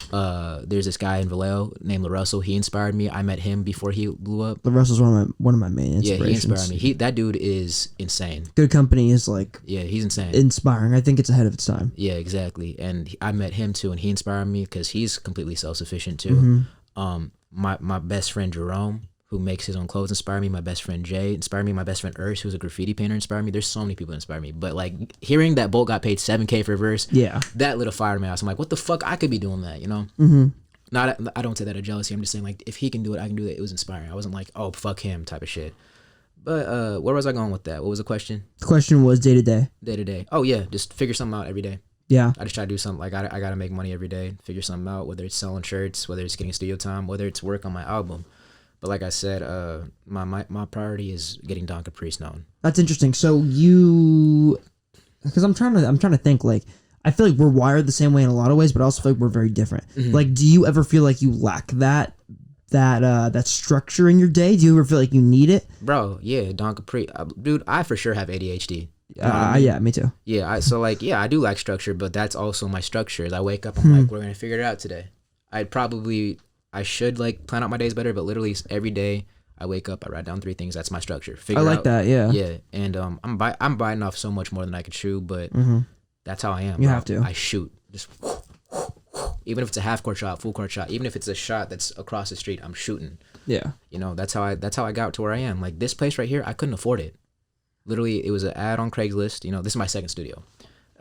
There's this guy in Vallejo named LaRussell. He inspired me. I met him before he blew up. LaRussell's one of my main inspirations. Yeah, he inspired me. That dude is insane. Good Company is like he's insane. Inspiring. I think it's ahead of its time. Yeah, exactly. And I met him too, and he inspired me because he's completely self-sufficient too. My best friend Jerome, who makes his own clothes, inspired me. My best friend Jay inspired me. My best friend Urs, who's a graffiti painter, inspired me. There's so many people that inspire me. But like hearing that Bolt got paid $7K for a verse, that lit a fire in my ass. I'm like, what the fuck? I could be doing that, Not, I don't say that out of jealousy. I'm just saying like, if he can do it, I can do it. It was inspiring. I wasn't like, oh, fuck him type of shit. But where was I going with that? What was the question? The question was day to day. Day to day. Oh yeah, just figure something out every day. Yeah. I just try to do something. Like I gotta make money every day. Figure something out. Whether it's selling shirts, whether it's getting studio time, whether it's work on my album. But like I said, my priority is getting Don Caprice known. That's interesting. So because I'm trying to think, like, I feel like we're wired the same way in a lot of ways, but I also feel like we're very different. Like, do you ever feel like you lack that structure in your day? Do you ever feel like you need it? Bro, yeah, Don Caprice. Dude, I for sure have ADHD. Yeah, me too. Yeah, I do lack structure, but that's also my structure. As I wake up, I'm like, we're going to figure it out today. I should like plan out my days better, but literally every day I wake up, I write down 3 things. That's my structure. I like that. Yeah. Yeah. And I'm biting off so much more than I could chew, but that's how I am. You have to. I shoot. Just even if it's a half court shot, full court shot, even if it's a shot that's across the street, I'm shooting. Yeah. That's how I got to where I am. Like this place right here, I couldn't afford it. Literally, it was an ad on Craigslist. This is my second studio.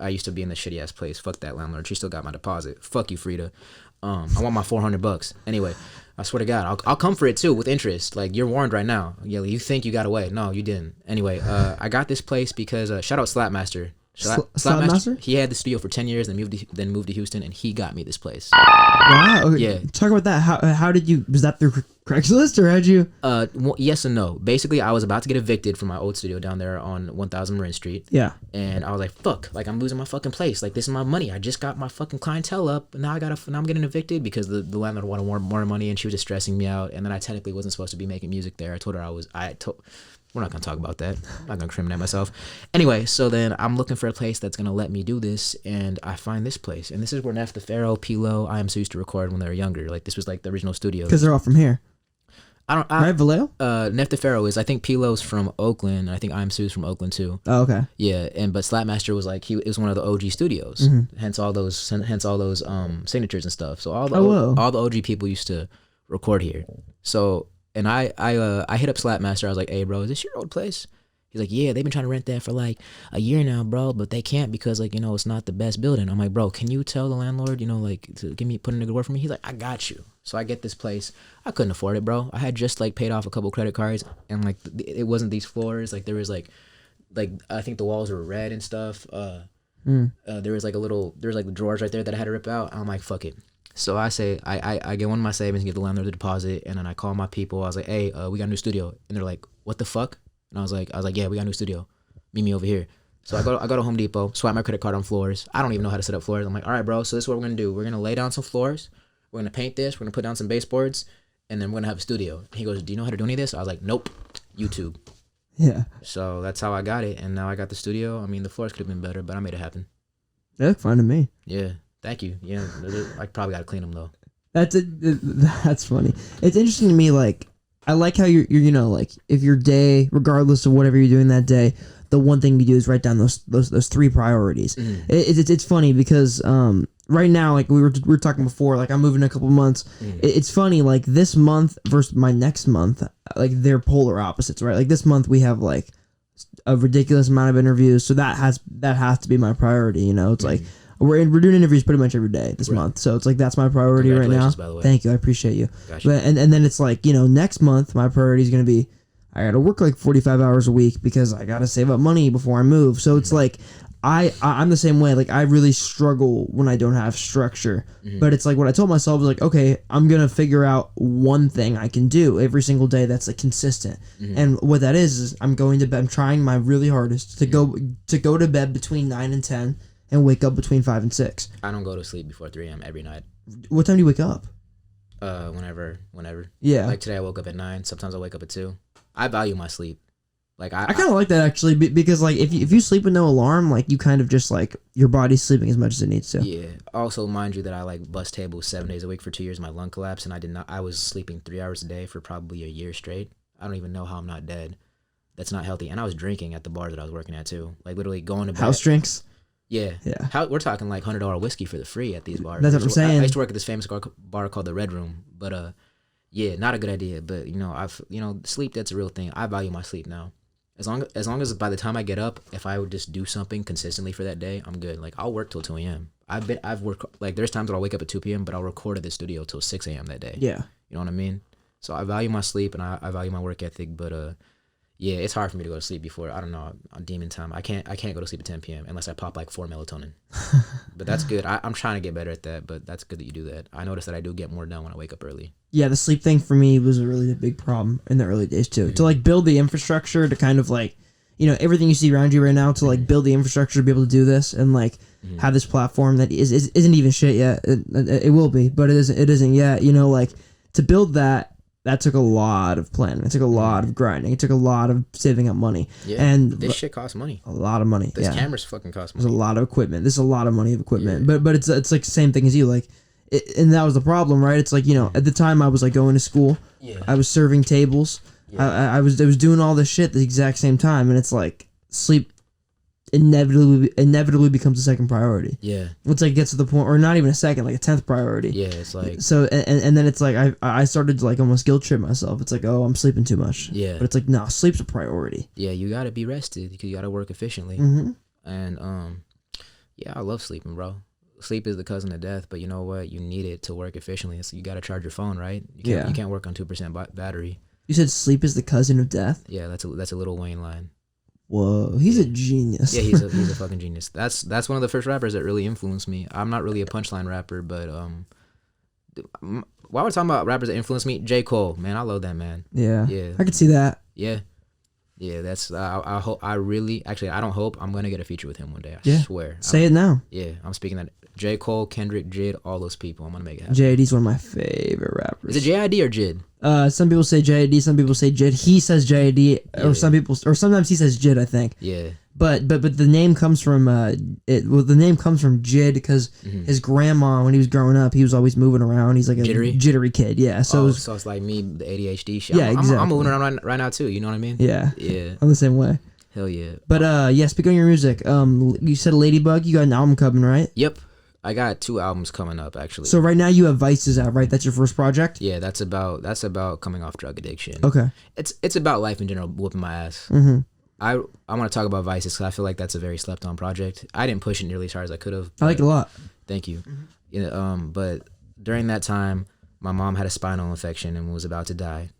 I used to be in this shitty ass place. Fuck that landlord. She still got my deposit. Fuck you, Frida. I want my $400. Anyway, I swear to God, I'll come for it too with interest. Like you're warned right now. Yeah, you think you got away? No, you didn't. Anyway, I got this place because shout out Slapmaster. Slapmaster? He had the studio for 10 years, then moved to Houston, and he got me this place. Wow. Okay. Yeah. Talk about that. How did you? Was that through Craigslist or how'd you? Well, yes and no. Basically, I was about to get evicted from my old studio down there on 1000 Marin Street. Yeah. And I was like, fuck, like I'm losing my fucking place. Like this is my money. I just got my fucking clientele up. Now I'm getting evicted because the landlord wanted more money, and she was just stressing me out. And then I technically wasn't supposed to be making music there. I told her we're not going to talk about that. I'm not going to incriminate myself. Anyway, so then I'm looking for a place that's going to let me do this, and I find this place. And this is where Nef the Pharaoh, Pilo, I Am So used to record when they were younger. Like, this was like the original studio. Because they're all from here. Right, Vallejo? Nef the Pharaoh is, I think Pilo's from Oakland, and I think I Am Su's from Oakland too. Oh, okay. Yeah, but Slapmaster was like, it was one of the OG studios. Hence all those signatures and stuff. So all the OG people used to record here. So... And I hit up Slapmaster. I was like, hey, bro, is this your old place? He's like, yeah, they've been trying to rent that for like a year now, bro, but they can't because like, you know, it's not the best building. I'm like, bro, can you tell the landlord, you know, like to put in a good word for me? He's like, I got you. So I get this place. I couldn't afford it, bro. I had just like paid off a couple credit cards, and like it wasn't these floors. Like there was like I think the walls were red and stuff. There was like the drawers right there that I had to rip out. I'm like, fuck it. So I say, I get one of my savings, get the landlord the deposit, and then I call my people. I was like, hey, we got a new studio. And they're like, what the fuck? And I was like, yeah, we got a new studio. Meet me over here. So I go to Home Depot, swipe my credit card on floors. I don't even know how to set up floors. I'm like, all right, bro, so this is what we're going to do. We're going to lay down some floors. We're going to paint this. We're going to put down some baseboards. And then we're going to have a studio. He goes, do you know how to do any of this? I was like, nope, YouTube. Yeah. So that's how I got it. And now I got the studio. I mean, the floors could have been better, but I made it happen. They look fine to me. Yeah. Thank you. Yeah. I probably got to clean them, though. That's funny. It's interesting to me, like, I like how you're you know, like, if your day, regardless of whatever you're doing that day, the one thing you do is write down those 3 priorities. It's funny because right now, like we were talking before, like I'm moving in a couple months. It's funny, like this month versus my next month, like they're polar opposites, right? Like this month we have like a ridiculous amount of interviews, so that has to be my priority. You know, it's like we're doing interviews pretty much every day this month, so it's like that's my priority right now. By the way. Thank you, I appreciate you. Gotcha. But and then it's like, you know, next month my priority is gonna be I gotta work like 45 hours a week because I gotta save up money before I move. So it's like I'm the same way. Like I really struggle when I don't have structure. But it's like what I told myself was like, okay, I'm gonna figure out one thing I can do every single day that's like consistent. And what that is I'm going to bed. I'm trying my really hardest to go to bed between 9 and 10 and wake up between 5 and 6. I don't go to sleep before 3 a.m. every night. What time do you wake up? Whenever. Yeah. Like today I woke up at 9. Sometimes I wake up at 2. I value my sleep. Like I kind of like that actually because like if you sleep with no alarm, like you kind of just like your body's sleeping as much as it needs to. Yeah. Also, mind you that I like bust tables 7 days a week for 2 years. My lung collapsed and I was sleeping 3 hours a day for probably a year straight. I don't even know how I'm not dead. That's not healthy. And I was drinking at the bar that I was working at too. Like literally going to bed. House drinks. Yeah. We're talking like $100 whiskey for the free at these bars. That's what I'm saying. I used to work at this famous bar called the Red Room, but yeah, not a good idea. But you know, sleep, that's a real thing. I value my sleep now. As long as by the time I get up, if I would just do something consistently for that day, I'm good. Like I'll work till 2 a.m. I've worked like there's times that I'll wake up at 2 p.m. but I'll record at the studio till 6 a.m. that day. Yeah. You know what I mean? So I value my sleep and I value my work ethic, but yeah, it's hard for me to go to sleep before, I don't know, on demon time. I can't go to sleep at 10 p.m. unless I pop like 4 melatonin. But that's good. I'm trying to get better at that, but that's good that you do that. I notice that I do get more done when I wake up early. Yeah, the sleep thing for me was a really big problem in the early days too. To like build the infrastructure to kind of like, you know, everything you see around you right now, to like build the infrastructure to be able to do this and like have this platform that isn't even shit yet. It will be, but it isn't yet. You know, like to build that took a lot of planning. It took a lot of grinding. It took a lot of saving up money. Yeah, and this shit costs money. A lot of money. This cameras fucking cost money. There's a lot of equipment. There's a lot of money of equipment. Yeah. But it's like the same thing as you. Like, and that was the problem, right? It's like, you know, at the time I was like going to school. Yeah. I was serving tables. Yeah. I was doing all this shit at the exact same time, and it's like sleep inevitably becomes a second priority. Yeah. It's like gets to the point, or not even a second, like a 10th priority. Yeah, it's like so, and then it's like I started to like almost guilt trip myself. It's like, oh, I'm sleeping too much. Yeah. But it's like, no, sleep's a priority. Yeah, you gotta be rested because you gotta work efficiently. And yeah, I love sleeping, bro. Sleep is the cousin of death, but you know what? You need it to work efficiently. So you gotta charge your phone, right? You can't work on 2% battery. You said sleep is the cousin of death? Yeah, that's a Lil Wayne line. Whoa, he's a genius. Yeah, he's a fucking genius. That's one of the first rappers that really influenced me. I'm not really a punchline rapper, but while we're talking about rappers that influenced me, J. Cole, man, I love that man. Yeah, I could see that. Yeah, that's I hope I don't hope I'm gonna get a feature with him one day. I swear. Say it now. Yeah, I'm speaking that. J. Cole, Kendrick, Jid, all those people. I'm gonna make it happen. JID's one of my favorite rappers. Is it JID or Jid? Some people say JID, some people say Jid. He says JID, or sometimes he says Jid, I think. Yeah. But the name comes from the name comes from Jid because his grandma, when he was growing up, he was always moving around. He's like a jittery kid. Yeah. So so it's like me, the ADHD shit. Yeah, exactly. I'm moving around right now too. You know what I mean? Yeah. Yeah. I'm the same way. Hell yeah. But yeah, speaking of your music, you said Ladybug. You got an album coming, right? Yep. I got 2 albums coming up actually. So right now you have Vices out, right? That's your first project? Yeah, that's about coming off drug addiction. Okay. It's about life in general, whooping my ass. I want to talk about Vices because I feel like that's a very slept on project. I didn't push it nearly as hard as I could have. I like it a lot. Thank you. But during that time, my mom had a spinal infection and was about to die.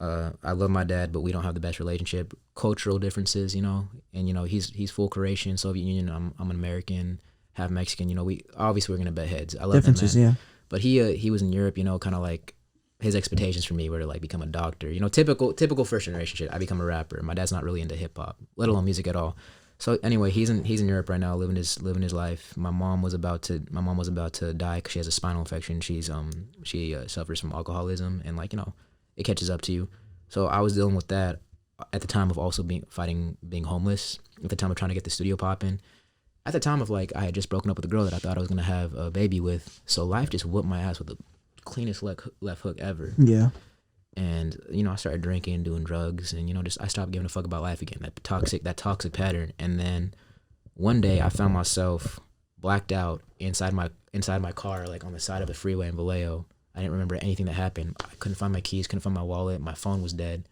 I love my dad, but we don't have the best relationship. Cultural differences, and he's full Croatian, Soviet Union. I'm an American, half Mexican. We obviously we're gonna butt heads. I love differences, that man. Yeah. But he was in Europe, kind of like his expectations for me were to like become a doctor. Typical first generation shit. I become a rapper. My dad's not really into hip hop, let alone music at all. So anyway, he's in Europe right now, living his life. My mom was about to die because she has a spinal infection. She suffers from alcoholism, and it catches up to you. So I was dealing with that at the time of also being homeless. At the time of trying to get the studio popping. At the time of I had just broken up with a girl that I thought I was gonna have a baby with. So life just whooped my ass with the cleanest left hook ever. Yeah. And I started drinking, doing drugs, and I stopped giving a fuck about life again. That toxic pattern. And then one day I found myself blacked out inside my car, on the side of the freeway in Vallejo. I didn't remember anything that happened. I couldn't find my keys, couldn't find my wallet. My phone was dead.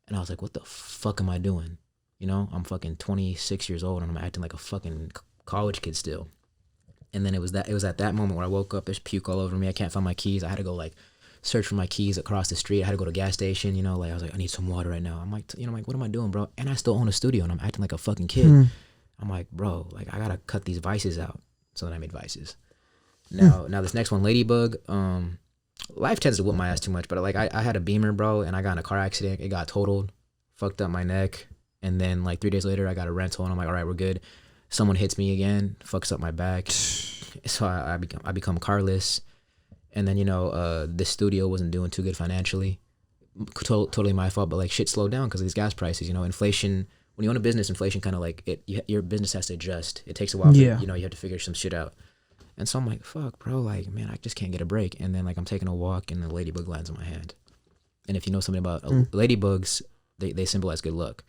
And I was like, what the fuck am I doing? I'm fucking 26 years old and I'm acting like a fucking college kid still. And then it was at that moment where I woke up, there's puke all over me. I can't find my keys. I had to go search for my keys across the street. I had to go to a gas station, I was like, I need some water right now. I'm like, what am I doing, bro? And I still own a studio and I'm acting like a fucking kid. I'm like, bro, I gotta cut these Vices out. So then I made Vices. Now this next one, Ladybug, life tends to whoop my ass too much, but I had a Beamer, bro, and I got in a car accident. It got totaled, fucked up my neck. And then 3 days later I got a rental and I'm like, all right, we're good. Someone hits me again, fucks up my back. So I become carless. And then, the studio wasn't doing too good financially. Totally my fault, but shit slowed down because of these gas prices. Inflation, when you own a business, inflation kind of your business has to adjust. It takes a while. You have to figure some shit out. And so I'm like, fuck, bro, man, I just can't get a break. And then I'm taking a walk and the ladybug lands in my hand. And if you know something about ladybugs, they symbolize good luck.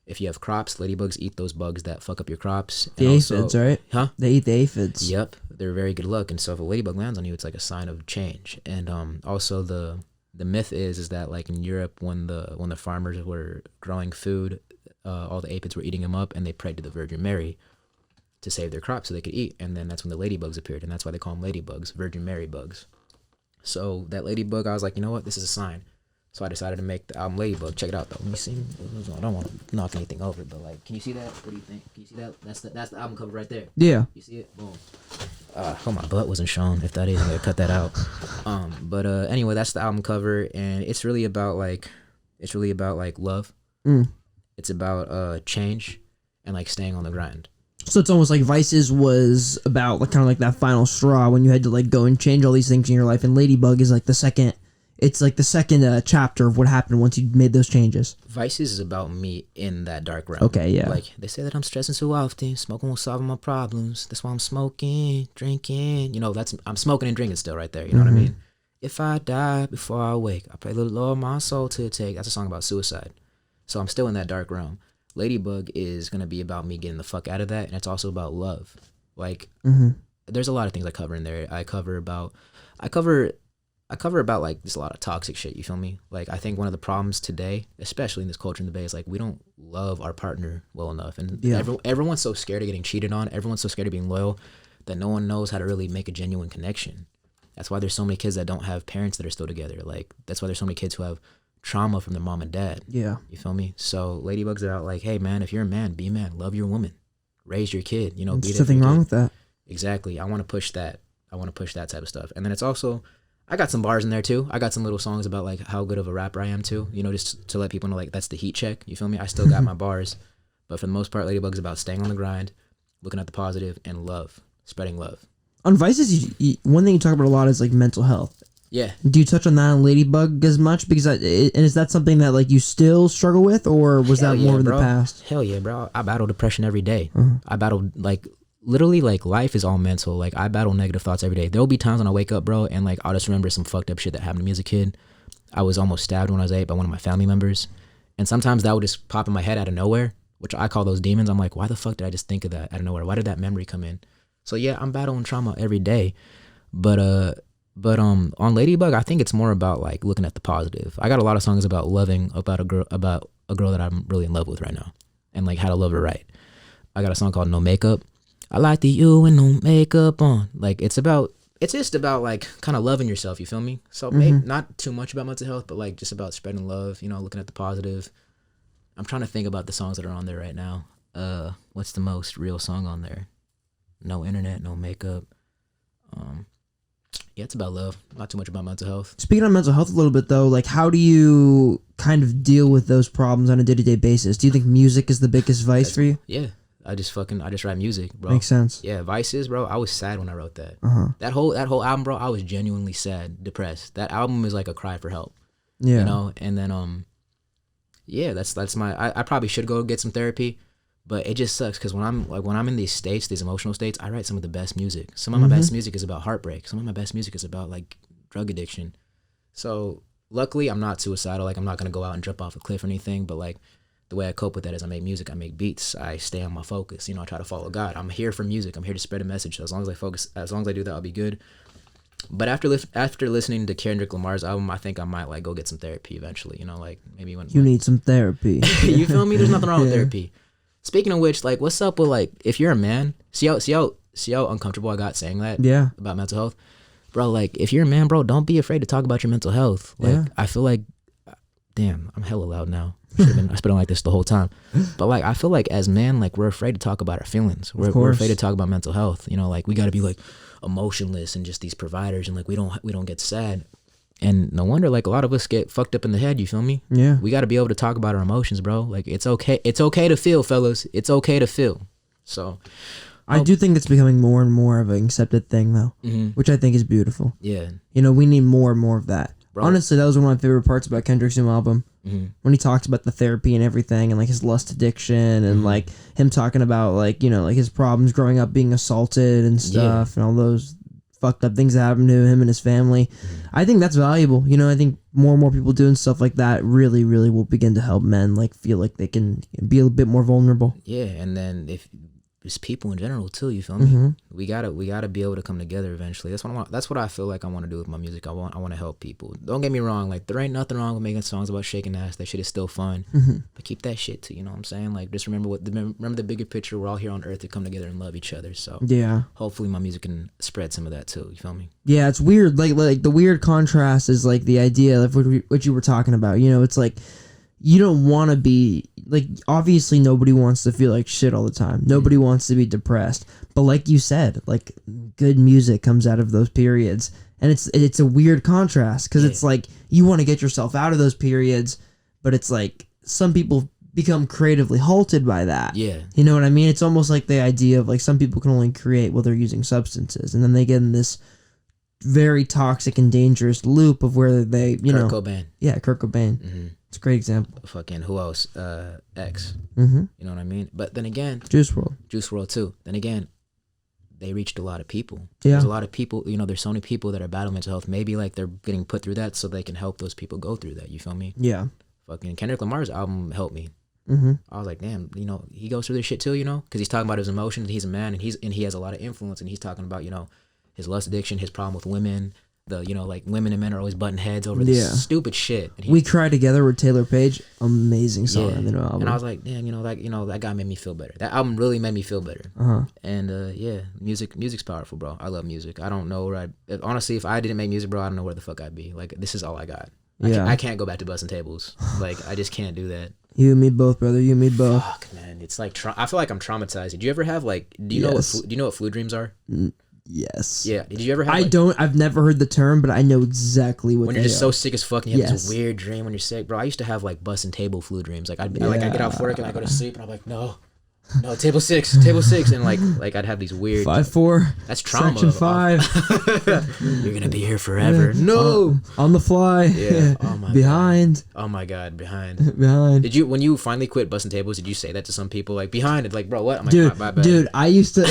If you have crops, ladybugs eat those bugs that fuck up your crops. The aphids, right? Huh? They eat the aphids. Yep. They're very good luck. And so if a ladybug lands on you, it's a sign of change. And also the myth is that in Europe, when the farmers were growing food, all the aphids were eating them up and they prayed to the Virgin Mary to save their crops so they could eat. And then that's when the ladybugs appeared. And that's why they call them ladybugs, Virgin Mary bugs. So that ladybug, I was like, you know what? This is a sign. So I decided to make the album Ladybug. Check it out, though. Let me see. I don't want to knock anything over, but can you see that? What do you think? Can you see that? That's the album cover right there. Yeah. You see it? Boom. My butt wasn't shown. If that is, I'm gonna cut that out. But anyway, that's the album cover, and it's really about love. It's about change and staying on the grind. So it's almost like Vices was about kind of that final straw when you had to go and change all these things in your life, and Ladybug is the second. It's the second chapter of what happened once you made those changes. Vices is about me in that dark realm. Okay, yeah. They say that I'm stressing too often. Smoking won't solve my problems. That's why I'm smoking, drinking. I'm smoking and drinking still right there. You know what I mean? If I die before I wake, I pray the Lord my soul to take. That's a song about suicide. So I'm still in that dark realm. Ladybug is going to be about me getting the fuck out of that. And it's also about love. There's a lot of things I cover in there. I cover about just a lot of toxic shit, you feel me? I think one of the problems today, especially in this culture in the Bay, is we don't love our partner well enough. And everyone's so scared of getting cheated on. Everyone's so scared of being loyal that no one knows how to really make a genuine connection. That's why there's so many kids that don't have parents that are still together. That's why there's so many kids who have trauma from their mom and dad. Yeah. You feel me? So Ladybug's about hey man, if you're a man, be a man. Love your woman. Raise your kid. There's be nothing wrong with that. Exactly. I want to push that. I want to push that type of stuff. And then it's also, I got some bars in there too. I got some little songs about how good of a rapper I am too. Just to let people know that's the heat check. You feel me? I still got my bars, but for the most part, Ladybug's about staying on the grind, looking at the positive, and love, spreading love. On Vices, one thing you talk about a lot is mental health. Yeah. Do you touch on that on Ladybug as much? Because and is that something that you still struggle with, or was that more in the past? Hell yeah, bro. I battle depression every day. I battle literally life is all mental. I battle negative thoughts every day. There'll be times when I wake up, bro, and I'll just remember some fucked up shit that happened to me as a kid. I was almost stabbed when I was 8 by one of my family members, and sometimes that would just pop in my head out of nowhere, which I call those demons. I'm like, why the fuck did I just think of that out of nowhere? Why did that memory come in? So yeah, I'm battling trauma every day, but on Ladybug, I think it's more about looking at the positive. I got a lot of songs about loving about a girl that I'm really in love with right now. and like how to love her right. I got a song called No Makeup. I like the you with no makeup on. Like it's just about like kind of loving yourself, you feel me? So maybe not too much about mental health, but like just about spreading love, you know, looking at the positive. I'm trying to think about the songs that are on there right now. What's the most real song on there? No internet, no makeup. Yeah, it's about love, not too much about mental health. Speaking of mental health a little bit though, like how do you kind of deal with those problems on a day-to-day basis? Do you think music is the biggest vice for you? Yeah. I just write music, bro. Makes sense. Yeah, Vices, bro. I was sad when I wrote that. That whole album, bro. I was genuinely sad, depressed. That album is like a cry for help. Yeah. You know, and then yeah, that's my. I probably should go get some therapy, but it just sucks because when I'm in these states, these emotional states, I write some of the best music. Some of my best music is about heartbreak. Some of my best music is about like drug addiction. So luckily, I'm not suicidal. Like I'm not gonna go out and jump off a cliff or anything, but like. The way I cope with that is I make music, I make beats, I stay on my focus. You know, I try to follow God. I'm here for music. I'm here to spread a message. So as long as I do that, I'll be good. But after listening to Kendrick Lamar's album, I think I might like go get some therapy eventually. You know, like maybe when you need some therapy. You feel me? There's nothing wrong with therapy. Speaking of which, like, what's up with like if you're a man? See how uncomfortable I got saying that? Yeah. About mental health, bro. Like if you're a man, bro, don't be afraid to talk about your mental health. Like I feel like, damn, I'm hella loud now. I've been like this the whole time, but like I feel like as men, like we're afraid to talk about our feelings. We're afraid to talk about mental health. You know, like we got to be like emotionless and just these providers, and like we don't get sad. And no wonder like a lot of us get fucked up in the head. You feel me? Yeah. We got to be able to talk about our emotions, bro. Like it's okay. It's okay to feel, fellas. It's okay to feel. So. I do think it's becoming more and more of an accepted thing, though, which I think is beautiful. Yeah. You know, we need more and more of that. Bro. Honestly, that was one of my favorite parts about Kendrick's new album. When he talks about the therapy and everything and like his lust addiction and like him talking about like, you know, like his problems growing up being assaulted and stuff and all those fucked up things that happened to him and his family. I think that's valuable. You know, I think more and more people doing stuff like that really, really will begin to help men like feel like they can be a bit more vulnerable. Yeah, and then if just people in general too, you feel me? We gotta be able to come together eventually. That's what I feel like I want to do with my music. I want to help people. Don't get me wrong, like there ain't nothing wrong with making songs about shaking ass. That shit is still fun. But keep that shit too, you know what I'm saying? Like just remember the bigger picture. We're all here on earth to come together and love each other. So yeah, hopefully my music can spread some of that too. You feel me? Yeah, it's weird. Like the weird contrast is like the idea of what you were talking about. You know, it's like you don't want to be like, obviously nobody wants to feel like shit all the time. Nobody wants to be depressed. But like you said, like good music comes out of those periods. And it's a weird contrast because it's like you want to get yourself out of those periods, but it's like some people become creatively halted by that. Yeah. You know what I mean? It's almost like the idea of like some people can only create while they're using substances. And then they get in this very toxic and dangerous loop of where they, Kurt Cobain. Yeah, Kurt Cobain. It's a great example. Fucking who else? X. You know what I mean? But then again, Juice WRLD too. Then again, they reached a lot of people. Yeah. There's a lot of people, there's so many people that are battling mental health. Maybe like they're getting put through that so they can help those people go through that. You feel me? Yeah. Fucking Kendrick Lamar's album helped me. I was like, damn, he goes through this shit too, because he's talking about his emotions. He's a man and he has a lot of influence, and he's talking about, his lust addiction, his problem with women. Like women and men are always butting heads over this stupid shit. And We Cry Together with Taylor Page, amazing song on the new album. And I was like, damn, that guy made me feel better. That album really made me feel better. And yeah, music's powerful, bro. I love music. I don't know where honestly, if I didn't make music, bro, I don't know where the fuck I'd be. Like, this is all I got. I can't go back to busting tables. Like, I just can't do that. You and me both, brother. You and me both. Fuck, man. It's like I feel like I'm traumatized. Did you ever have like? Do you know what flu dreams are? Yes. Yeah. Did you ever have? I've never heard the term, but I know exactly what. When you're just so sick as fuck, and you have this weird dream when you're sick, bro. I used to have like busting table flu dreams. Like I get off work and I go to sleep, and I'm like, no, table six, and like I'd have these weird 5-4. That's trauma. Section 5. You're gonna be here forever. Yeah. No. On the fly. Yeah. Oh my. Behind. God. Oh my god. Behind. Did you, when you finally quit busting tables, did you say that to some people? Like, behind it, like, bro, what? I'm like, dude, I used to.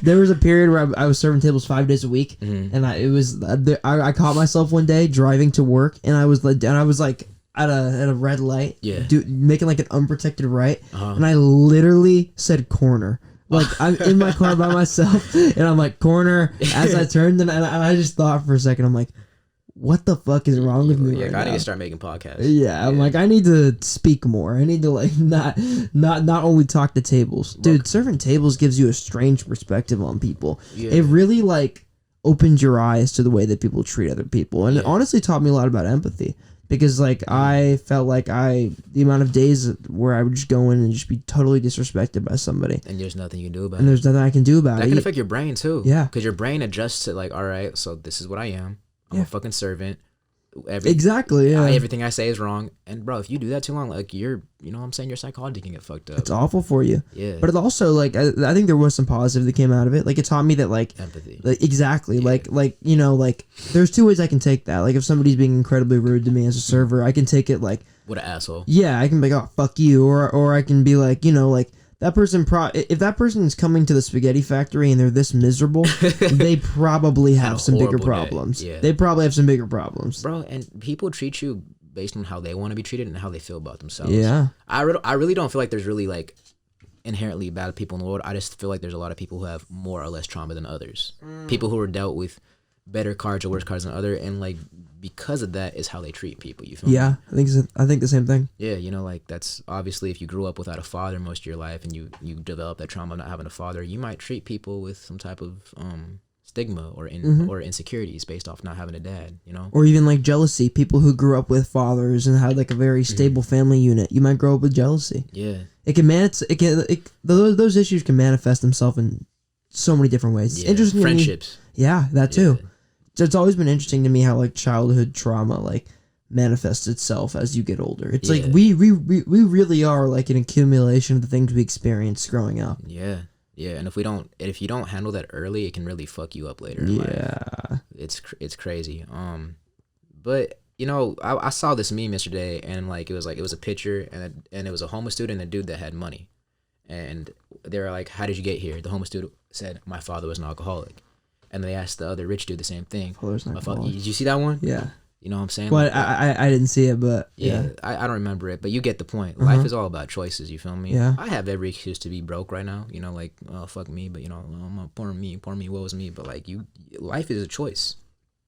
There was a period where I was serving tables 5 days a week, and I caught myself one day driving to work, and I was like. At a red light, making like an unprotected right, and I literally said corner. Like I'm in my car by myself, and I'm like corner. As I turned, and I just thought for a second, I'm like, what the fuck is wrong with me? Yeah, right I need now? to start making podcasts. Yeah, I'm like, I need to speak more. I need to like not only talk to tables. Dude, serving tables gives you a strange perspective on people. Yeah. It really like opens your eyes to the way that people treat other people. And it honestly taught me a lot about empathy. Because like I felt like the amount of days where I would just go in and just be totally disrespected by somebody, and there's nothing you can do about it. And there's nothing I can do about it. That can affect your brain too. Yeah, because your brain adjusts to like, all right, so this is what I am. I'm a fucking servant. Exactly. Yeah. Everything I say is wrong, and bro, if you do that too long, like you know what I'm saying, your psychology can get fucked up. It's awful for you. Yeah. But it also like I think there was some positive that came out of it. Like it taught me that like empathy. Like, exactly. Yeah. Like you know like there's two ways I can take that. Like if somebody's being incredibly rude to me as a server, I can take it like what an asshole. Yeah, I can be like, oh fuck you, or I can be like, you know, like that person if that person is coming to the spaghetti factory and they're this miserable, they probably have some bigger problems. Yeah. They probably have some bigger problems. Bro, and people treat you based on how they want to be treated and how they feel about themselves. Yeah. I really don't feel like there's really like inherently bad people in the world. I just feel like there's a lot of people who have more or less trauma than others. People who are dealt with better cards or worse cards than other, and like because of that is how they treat people. You feel me? I think the same thing. Yeah, you know, like that's obviously if you grew up without a father most of your life and you develop that trauma of not having a father, you might treat people with some type of stigma or or insecurities based off not having a dad, you know, or even like jealousy. People who grew up with fathers and had like a very stable family unit, you might grow up with jealousy. Yeah, those issues can manifest themselves in so many different ways. It's interesting. Friendships. Yeah, that too. It's always been interesting to me how like childhood trauma like manifests itself as you get older. It's like we really are like an accumulation of the things we experienced growing up. Yeah. Yeah, and if you don't handle that early, it can really fuck you up later in life. It's crazy. But you know, I saw this meme yesterday, and like it was a picture, and it was a homeless student and a dude that had money, and they were like, "How did you get here?" The homeless student said, "My father was an alcoholic," and they asked the other rich dude the same thing. Did you see that one? Yeah. You know what I'm saying? Well, like, I didn't see it, but yeah. I don't remember it, but you get the point. Life is all about choices, you feel me? Yeah. I have every excuse to be broke right now, you know, like, oh, fuck me, but, you know, poor me, woe is me, but, like, life is a choice.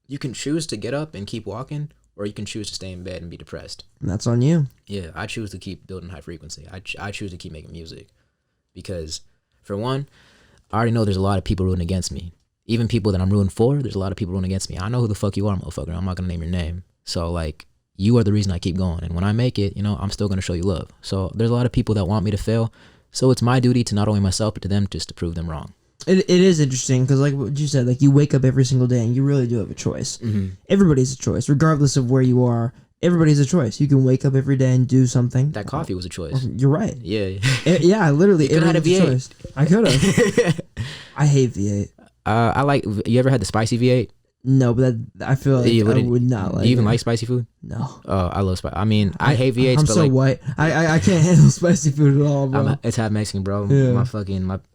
You can choose to get up and keep walking, or you can choose to stay in bed and be depressed. And that's on you. Yeah, I choose to keep building high frequency. I choose to keep making music because, for one, I already know there's a lot of people rooting against me. Even people that I'm rooting for, there's a lot of people rooting against me. I know who the fuck you are, motherfucker. I'm not going to name your name. So, like, you are the reason I keep going. And when I make it, you know, I'm still going to show you love. So there's a lot of people that want me to fail. So it's my duty to not only myself, but to them just to prove them wrong. It is interesting because, like what you said, like you wake up every single day and you really do have a choice. Mm-hmm. Everybody's a choice, regardless of where you are. Everybody's a choice. You can wake up every day and do something. That coffee was a choice. You're right. Yeah. Yeah, literally. You could have had a V8. Choice. I could have. I hate V8. I like. You ever had the spicy V8? No, but I feel like I would not like. Do you even like spicy food? No. Oh, I love spicy. I mean, I hate V8s. I'm but so like, white. I can't handle spicy food at all, bro. It's half Mexican, bro. Yeah.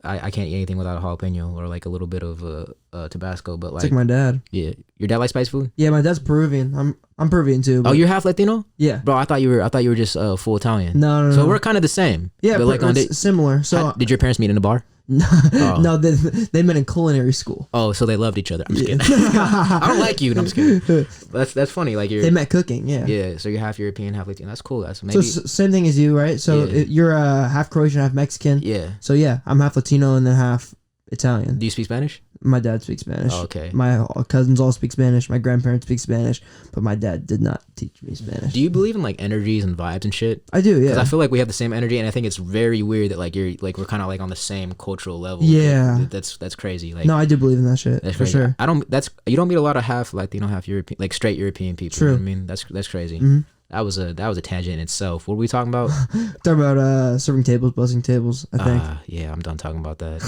I can't eat anything without a jalapeno or like a little bit of Tabasco. But like, it's like my dad. Yeah, your dad likes spicy food. Yeah, my dad's Peruvian. I'm Peruvian too. Oh, you're half Latino? Yeah, bro. I thought you were just full Italian. No. So we're kind of the same. Yeah, but like similar. So did your parents meet in a bar? No, they met in culinary school. Oh, so they loved each other. I'm just kidding. I don't like you. No, I'm just kidding. That's funny. Like they met cooking. Yeah. Yeah. So you're half European, half Latino. That's cool. That's maybe so same thing as you, right? So you're half Croatian, half Mexican. Yeah. So yeah, I'm half Latino and then half Italian. Do you speak Spanish? My dad speaks Spanish. Oh, okay. My cousins all speak Spanish. My grandparents speak Spanish, but my dad did not teach me Spanish. Do you believe in like energies and vibes and shit? I do, yeah. Because I feel like we have the same energy, and I think it's very weird that like we're kind of like on the same cultural level. Yeah. Like, that's crazy. Like, no, I do believe in that shit. That's for sure. You don't meet a lot of half Latino, half European, like straight European people. True. You know what I mean, that's crazy. Mm-hmm. That was a tangent in itself. What were we talking about? Talking about serving tables, bussing tables, I think. Yeah, I'm done talking about that.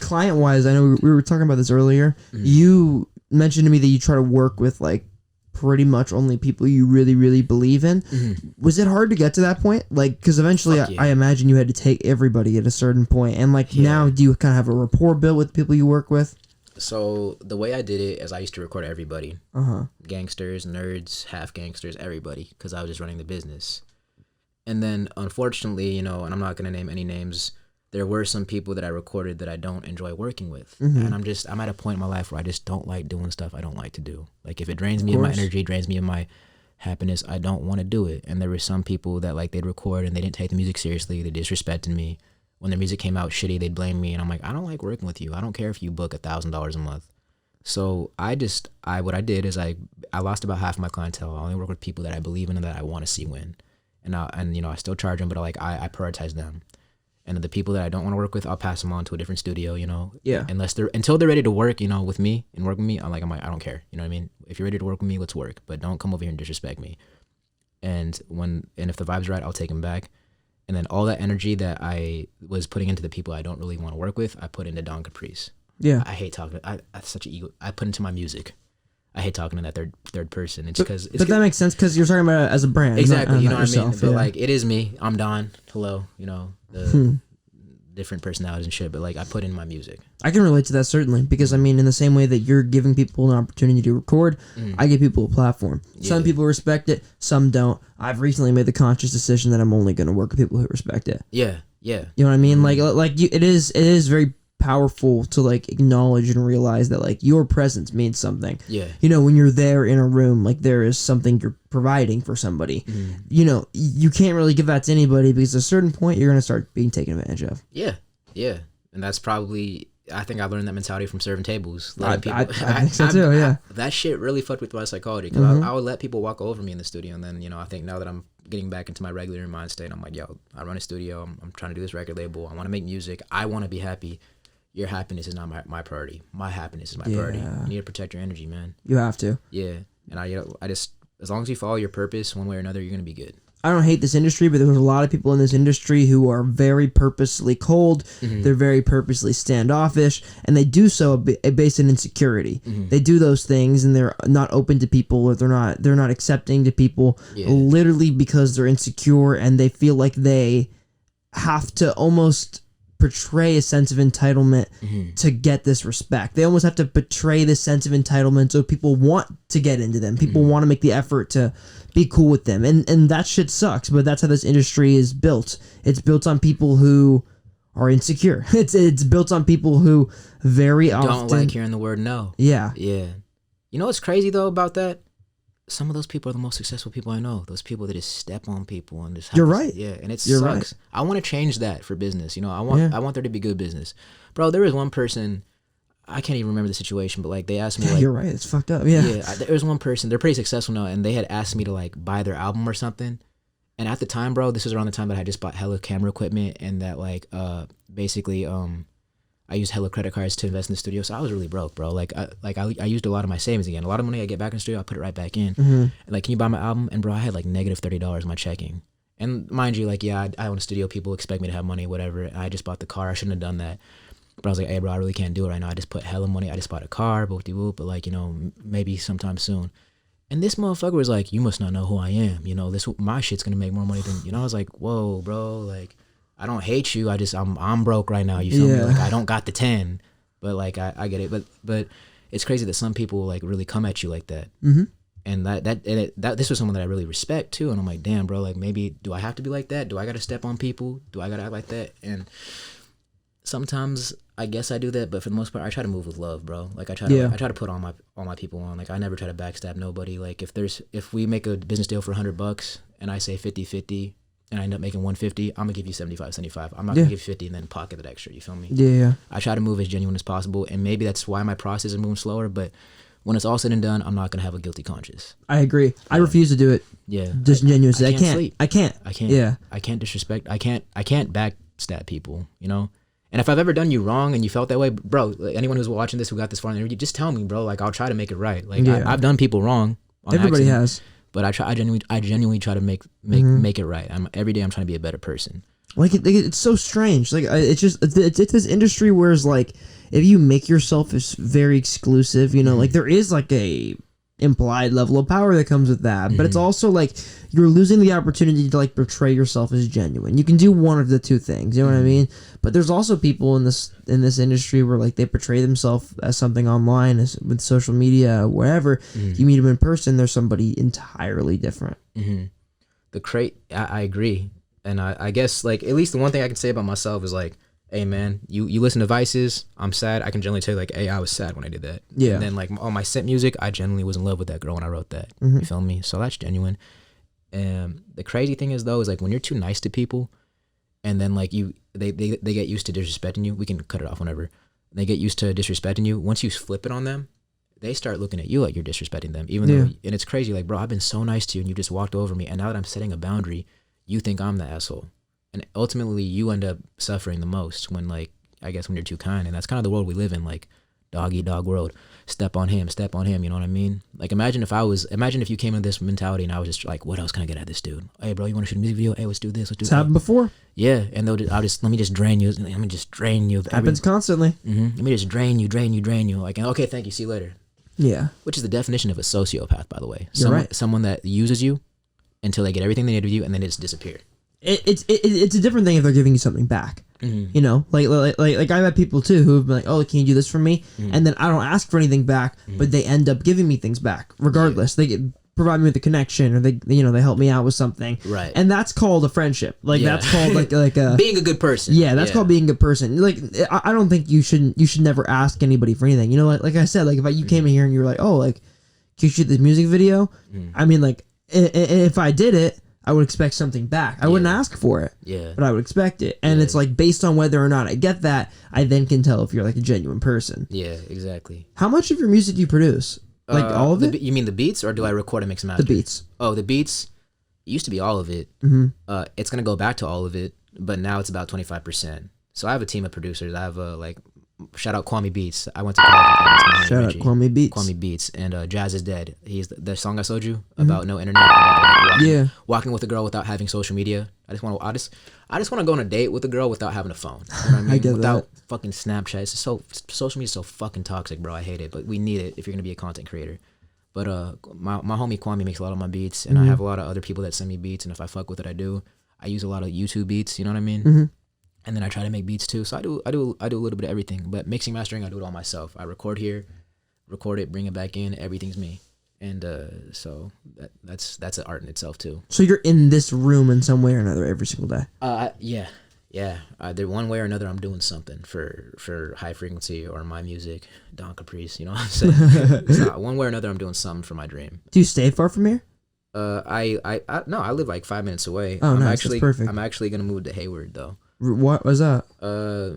Client wise, I know we were talking about this earlier. Mm-hmm. You mentioned to me that you try to work with like pretty much only people you really, really believe in. Mm-hmm. Was it hard to get to that point? Like, because eventually I imagine you had to take everybody at a certain point. And like now, do you kind of have a rapport built with people you work with? So the way I did it is I used to record everybody. Uh-huh. Gangsters, nerds, half gangsters, everybody, because I was just running the business. And then unfortunately, you know, and I'm not going to name any names, there were some people that I recorded that I don't enjoy working with. And I'm at a point in my life where I just don't like doing stuff I don't like to do. Like if it drains me of my energy, drains me of my happiness, I don't want to do it. And there were some people that like they'd record and they didn't take the music seriously. They disrespected me. When their music came out shitty, they'd blame me. And I'm like, I don't like working with you. I don't care if you book $1,000 a month. So what I did is I lost about half of my clientele. I only work with people that I believe in and that I want to see win. And I still charge them, but I prioritize them. And the people that I don't want to work with, I'll pass them on to a different studio, Yeah. Until they're ready to work, with me and work with me, I'm like, I don't care. You know what I mean? If you're ready to work with me, let's work. But don't come over here and disrespect me. And if the vibe's right, I'll take them back. And then all that energy that I was putting into the people I don't really want to work with, I put into Don Caprice. Yeah. I hate talking. That's such an ego. I put into my music. I hate talking in that third person. It's because. But that makes sense because you're talking about it as a brand. Exactly. Not, you know what yourself, I mean? But like, it is me. I'm Don. Hello. The different personalities and shit. But like, I put in my music. I can relate to that certainly because I mean, in the same way that you're giving people an opportunity to record, I give people a platform. Yeah. Some people respect it. Some don't. I've recently made the conscious decision that I'm only going to work with people who respect it. Yeah. Yeah. You know what I mean? It is very powerful to like acknowledge and realize that like your presence means something. Yeah. When you're there in a room, like there is something you're providing for somebody. You can't really give that to anybody because at a certain point you're gonna start being taken advantage of. Yeah. Yeah. And that's probably, I think I learned that mentality from serving tables. I think so too. Yeah. That shit really fucked with my psychology because I would let people walk over me in the studio, and then I think now that I'm getting back into my regular mind state, I'm like, yo, I run a studio. I'm trying to do this record label. I want to make music. I want to be happy. Your happiness is not my priority. My happiness is my priority. You need to protect your energy, man. You have to. Yeah. And I just, as long as you follow your purpose one way or another, you're going to be good. I don't hate this industry, but there's a lot of people in this industry who are very purposely cold. They're very purposely standoffish, and they do so based on insecurity. They do those things, and they're not open to people, or they're not accepting to people, literally because they're insecure and they feel like they have to almost portray a sense of entitlement to get this respect. They almost have to portray this sense of entitlement so people want to get into them. People want to make the effort to be cool with them. And that shit sucks, but that's how this industry is built. It's built on people who are insecure. It's built on people who very often don't like hearing the word no. Yeah. Yeah. You know what's crazy though about that? Some of those people are the most successful people I know. Those people that just step on people and just. You're right. Yeah, and it sucks. Right. I want to change that for business. I want there to be good business, bro. There was one person, I can't even remember the situation, but like they asked me. Yeah, like, you're right. It's fucked up. Yeah. Yeah. There was one person. They're pretty successful now, and they had asked me to like buy their album or something. And at the time, bro, this was around the time that I had just bought hella camera equipment and that like basically I used hella credit cards to invest in the studio, so I was really broke, bro. I used a lot of my savings again. A lot of money I get back in the studio, I put it right back in. And like, can you buy my album? And bro, I had like negative $30 in my checking. And mind you, like, yeah, I own a studio. People expect me to have money, whatever. And I just bought the car. I shouldn't have done that. But I was like, hey, bro, I really can't do it right now. I just put hella money. I just bought a car, boop-de-boop, but like, maybe sometime soon. And this motherfucker was like, you must not know who I am. My shit's gonna make more money than, I was like, whoa, bro, like, I don't hate you. I'm broke right now. You feel me? Like I don't got the 10, but like I get it. But it's crazy that some people like really come at you like that. And that this was someone that I really respect too. And I'm like, damn, bro. Like maybe do I have to be like that? Do I got to step on people? Do I got to act like that? And sometimes I guess I do that, but for the most part, I try to move with love, bro. Like I try to put all my people on. Like I never try to backstab nobody. Like if we make a business deal for $100 and I say 50-50. And I end up making 150, I'm gonna give you 75. I'm not gonna give you 50 and then pocket that extra. You feel me? Yeah. I try to move as genuine as possible, and maybe that's why my process is moving slower. But when it's all said and done, I'm not gonna have a guilty conscience. I agree. I refuse to do it. Yeah. Just genuinely. I can't. Sleep. I can't. Yeah. I can't disrespect. I can't backstab people. And if I've ever done you wrong and you felt that way, bro, like anyone who's watching this who got this far in the interview, just tell me, bro. Like I'll try to make it right. Like I've done people wrong. Everybody has. But I genuinely try to make it right. Every day I'm trying to be a better person. Like it's so strange. Like it's this industry where it's like if you make yourself very exclusive, like there is like a implied level of power that comes with that, but it's also like you're losing the opportunity to like portray yourself as genuine. You can do one of the two things, you know what I mean? But there's also people in this industry where like they portray themselves as something online, with social media, whatever. You meet them in person, they're somebody entirely different. I agree, and I guess like at least the one thing I can say about myself is like hey man, you listen to Vices, I'm sad, I can generally tell you like, hey, I was sad when I did that. Yeah. And then like on my set music, I generally was in love with that girl when I wrote that. You feel me? So that's genuine. And the crazy thing is though, is like when you're too nice to people, and then like they get used to disrespecting you. We can cut it off whenever. They get used to disrespecting you. Once you flip it on them, they start looking at you like you're disrespecting them. Even though, and it's crazy. Like, bro, I've been so nice to you, and you just walked over me. And now that I'm setting a boundary, you think I'm the asshole. And ultimately, you end up suffering the most when, like, I guess when you're too kind. And that's kind of the world we live in, like dog eat dog world. Step on him. You know what I mean? Like, imagine if you came in this mentality and I was just like, what else can I get at this dude? Hey, bro, you want to shoot a music video? Hey, let's do this. It's happened before. Yeah, and let me just drain you. Let me just drain you. Happens constantly. Let me just drain you. Like, okay, thank you. See you later. Yeah. Which is the definition of a sociopath, by the way. You're right. Someone that uses you until they get everything they need of you, and then they just disappear. It's a different thing if they're giving you something back. You know, like I've had people too who have been like, oh, can you do this for me? And then I don't ask for anything back, but they end up giving me things back regardless. They provide me with a connection, or they help me out with something. Right. And that's called a friendship. Like that's called like a being a good person. Yeah, that's called being a good person. Like I don't think you should never ask anybody for anything. You know, like I said, like if you came in here and you were like, oh, like, can you shoot this music video? I mean, like if I did it, I would expect something back. I wouldn't ask for it. Yeah. But I would expect it. And it's like based on whether or not I get that, I then can tell if you're like a genuine person. Yeah, exactly. How much of your music do you produce? Like all of it? You mean the beats, or do I record and mix and master? The beats. Oh, the beats. It used to be all of it. It's going to go back to all of it, but now it's about 25%. So I have a team of producers. I have shout out Kwame Beats. I went to college. Shout out Kwame Beats. Kwame Beats. And Jazz is Dead. He's the song I showed you about no internet. About like walking with a girl without having social media. I just want to go on a date with a girl without having a phone. You know what I mean? I get without fucking Snapchat. It's so social media is so fucking toxic, bro. I hate it, but we need it if you're gonna be a content creator. But my homie Kwame makes a lot of my beats, and I have a lot of other people that send me beats, and if I fuck with it, I do. I use a lot of YouTube beats. You know what I mean? And then I try to make beats too. So I do a little bit of everything. But mixing, mastering, I do it all myself. I record here, record it, bring it back in. Everything's me. And so that's an art in itself too. So you're in this room in some way or another every single day. Yeah. Either one way or another, I'm doing something for High Frequency or my music, Don Caprice. You know what I'm saying? So one way or another, I'm doing something for my dream. Do you stay far from here? No, I live like 5 minutes away. Oh, nice. That's perfect. I'm actually gonna move to Hayward though. What was that?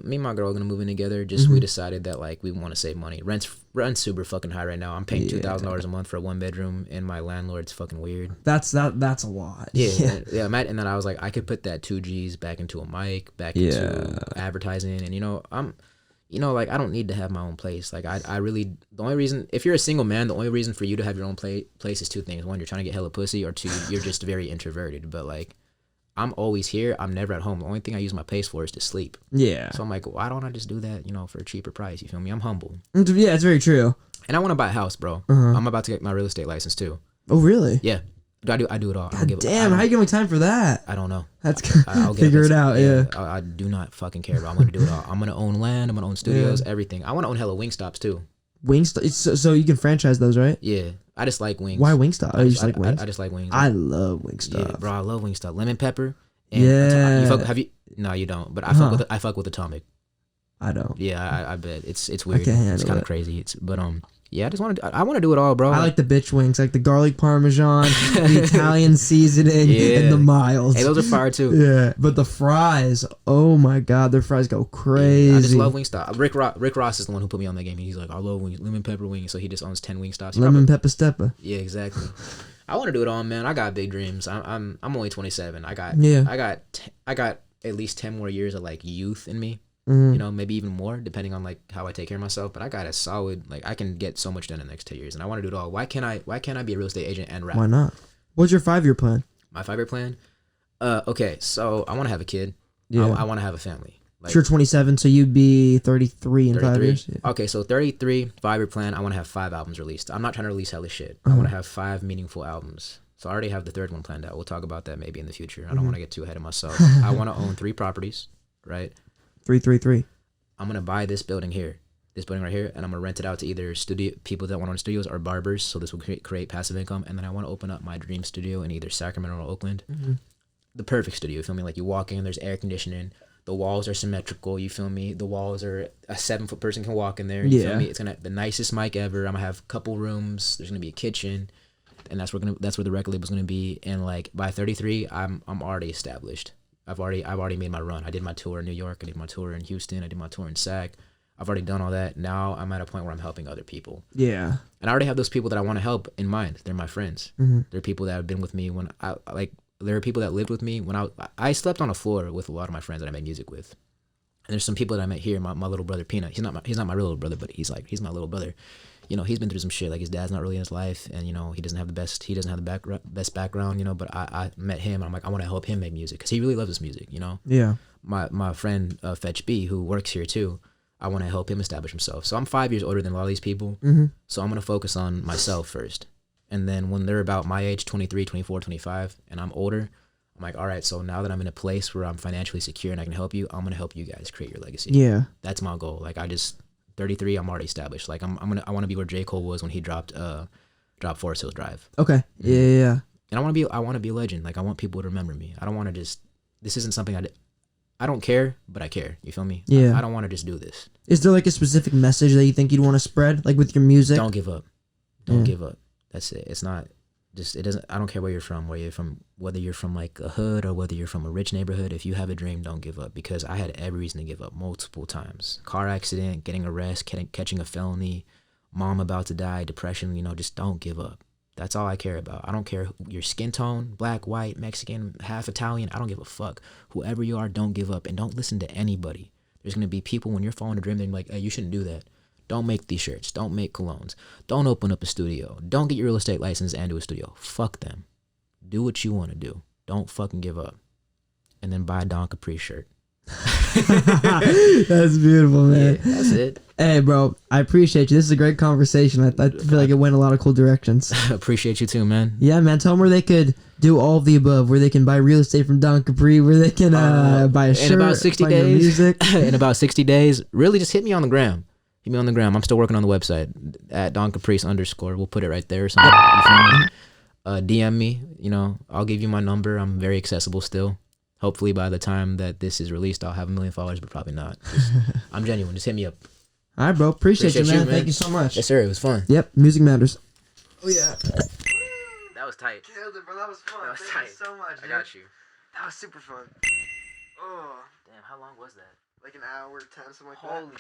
Me and my girl are gonna move in together. Just we decided that like we want to save money. Rent's super fucking high right now. I'm paying $2,000 a month for a 1-bedroom, and my landlord's fucking weird. That's a lot. Yeah. And then I was like, I could put that 2 G's back into a mic, back into advertising, and like I don't need to have my own place. Like I really, the only reason, if you're a single man, the only reason for you to have your own place is 2 things. 1, you're trying to get hella pussy, or 2, you're just very introverted. But like, I'm always here. I'm never at home. The only thing I use my place for is to sleep. Yeah. So I'm like, why don't I just do that, for a cheaper price? You feel me? I'm humble. Yeah, it's very true. And I want to buy a house, bro. I'm about to get my real estate license too. Oh, really? Yeah. I do it all. Damn, how you giving time for that? I don't know. I'll figure it out. Yeah. I do not fucking care, bro. I'm gonna do it all. I'm gonna own land. I'm gonna own studios, everything. I want to own hella Wingstops too. Wingstop. So you can franchise those, right? Yeah. I just like wings. Why Wingstop? Oh, you just like wings? I just like wings. I love Wingstop. Yeah, bro. I love Wingstop. Lemon pepper. And have you? No, you don't. But I fuck with Atomic. I don't. Yeah, I bet it's weird. It's kind of crazy. Yeah, I want to do it all, bro. I like the bitch wings, like the garlic parmesan, the Italian seasoning, and the mild. Hey, those are fire too. Yeah, but the fries, oh my god, their fries go crazy. Yeah, I just love Wingstop. Rick Ross is the one who put me on that game. He's like, I love wings, lemon pepper wings. So he just owns 10 Wingstops. Lemon pepper stepper. Yeah, exactly. I want to do it all, man. I got big dreams. I'm only 27. I got at least 10 more years of like youth in me. Maybe even more, depending on like how I take care of myself. But I got a solid, like I can get so much done in the next 2 years, and I want to do it all. Why can't I be a real estate agent and rap? Why not? What's your 5-year plan? My 5-year plan? Okay, so I want to have a kid. Yeah. I want to have a family. Like, you're 27, so you'd be 33 in 5 years. Yeah. Okay, so 33, 5-year plan. I want to have 5 albums released. I'm not trying to release hella shit. I want to have 5 meaningful albums. So I already have the 3rd one planned out. We'll talk about that maybe in the future. I don't want to get too ahead of myself. I want to own 3 properties, right? 333. I'm going to buy this building right here, and I'm going to rent it out to either people that want to own studios or barbers, so this will create passive income, and then I want to open up my dream studio in either Sacramento or Oakland. The perfect studio, you feel me? Like you walk in, there's air conditioning, The walls are symmetrical. You feel me? The walls are a 7-foot person can walk in there. You feel me? It's gonna the nicest mic ever. I'm gonna have a couple rooms. There's gonna be a kitchen, and that's where the record label's gonna be. And like by 33, I'm already established. I've already made my run. I did my tour in New York. I did my tour in Houston. I did my tour in SAC. I've already done all that. Now I'm at a point where I'm helping other people. Yeah. And I already have those people that I want to help in mind. They're my friends. They're people that have been with me when there are people that lived with me when I slept on a floor with a lot of my friends that I made music with. And there's some people that I met here. My little brother Peanut. He's not my real little brother, but he's my little brother. You know, he's been through some shit. Like his dad's not really in his life, and you know he doesn't have the best background. You know, but I met him. And I'm like, I want to help him make music because he really loves his music. You know. Yeah. My friend Fetch B, who works here too. I want to help him establish himself. So I'm 5 years older than a lot of these people. So I'm going to focus on myself first. And then when they're about my age, 23, 24, 25, and I'm older, I'm like, all right, so now that I'm in a place where I'm financially secure and I can help you, I'm going to help you guys create your legacy. Yeah. That's my goal. Like 33, I'm already established. Like I want to be where J. Cole was when he dropped Forest Hills Drive. Okay. Yeah. And I want to be a legend. Like I want people to remember me. I don't want to this isn't something I don't care, but I care. You feel me? Yeah. I don't want to just do this. Is there like a specific message that you think you'd want to spread, like with your music? Don't give up. Don't give up. That's it. It's not just, it doesn't, I don't care where you're from, whether you're from like a hood or whether you're from a rich neighborhood. If you have a dream, don't give up, because I had every reason to give up multiple times. Car accident, getting arrested, catching a felony, mom about to die, depression, you know, just don't give up. That's all I care about. I don't care your skin tone, black, white, Mexican, half Italian. I don't give a fuck. Whoever you are, don't give up, and don't listen to anybody. There's going to be people when you're following a dream, they're like, hey, you shouldn't do that. Don't make these shirts. Don't make colognes. Don't open up a studio. Don't get your real estate license and do a studio. Fuck them. Do what you want to do. Don't fucking give up. And then buy a Don Caprice shirt. That's beautiful, man. Yeah, that's it. Hey, bro, I appreciate you. This is a great conversation. I feel like it went a lot of cool directions. Appreciate you too, man. Yeah, man. Tell them where they could do all of the above, where they can buy real estate from Don Capri, where they can buy a shirt, in about 60 days, music. In about 60 days, really just hit me on the gram. Hit me on the gram. I'm still working on the website at Don Caprice _ We'll put it right there or something. You feel me? DM me. You know, I'll give you my number. I'm very accessible still. Hopefully by the time that this is released, I'll have 1 million followers, but probably not. I'm genuine. Just hit me up. All right, bro. Appreciate you, man. Thank you so much. Yes, sir. It was fun. Yep. Music matters. Oh, yeah. That was tight. Killed it, bro. That was fun. That was Thank you so much, dude. I got you. That was super fun. Oh. Damn, how long was that? Like an hour, 10, something like that. Holy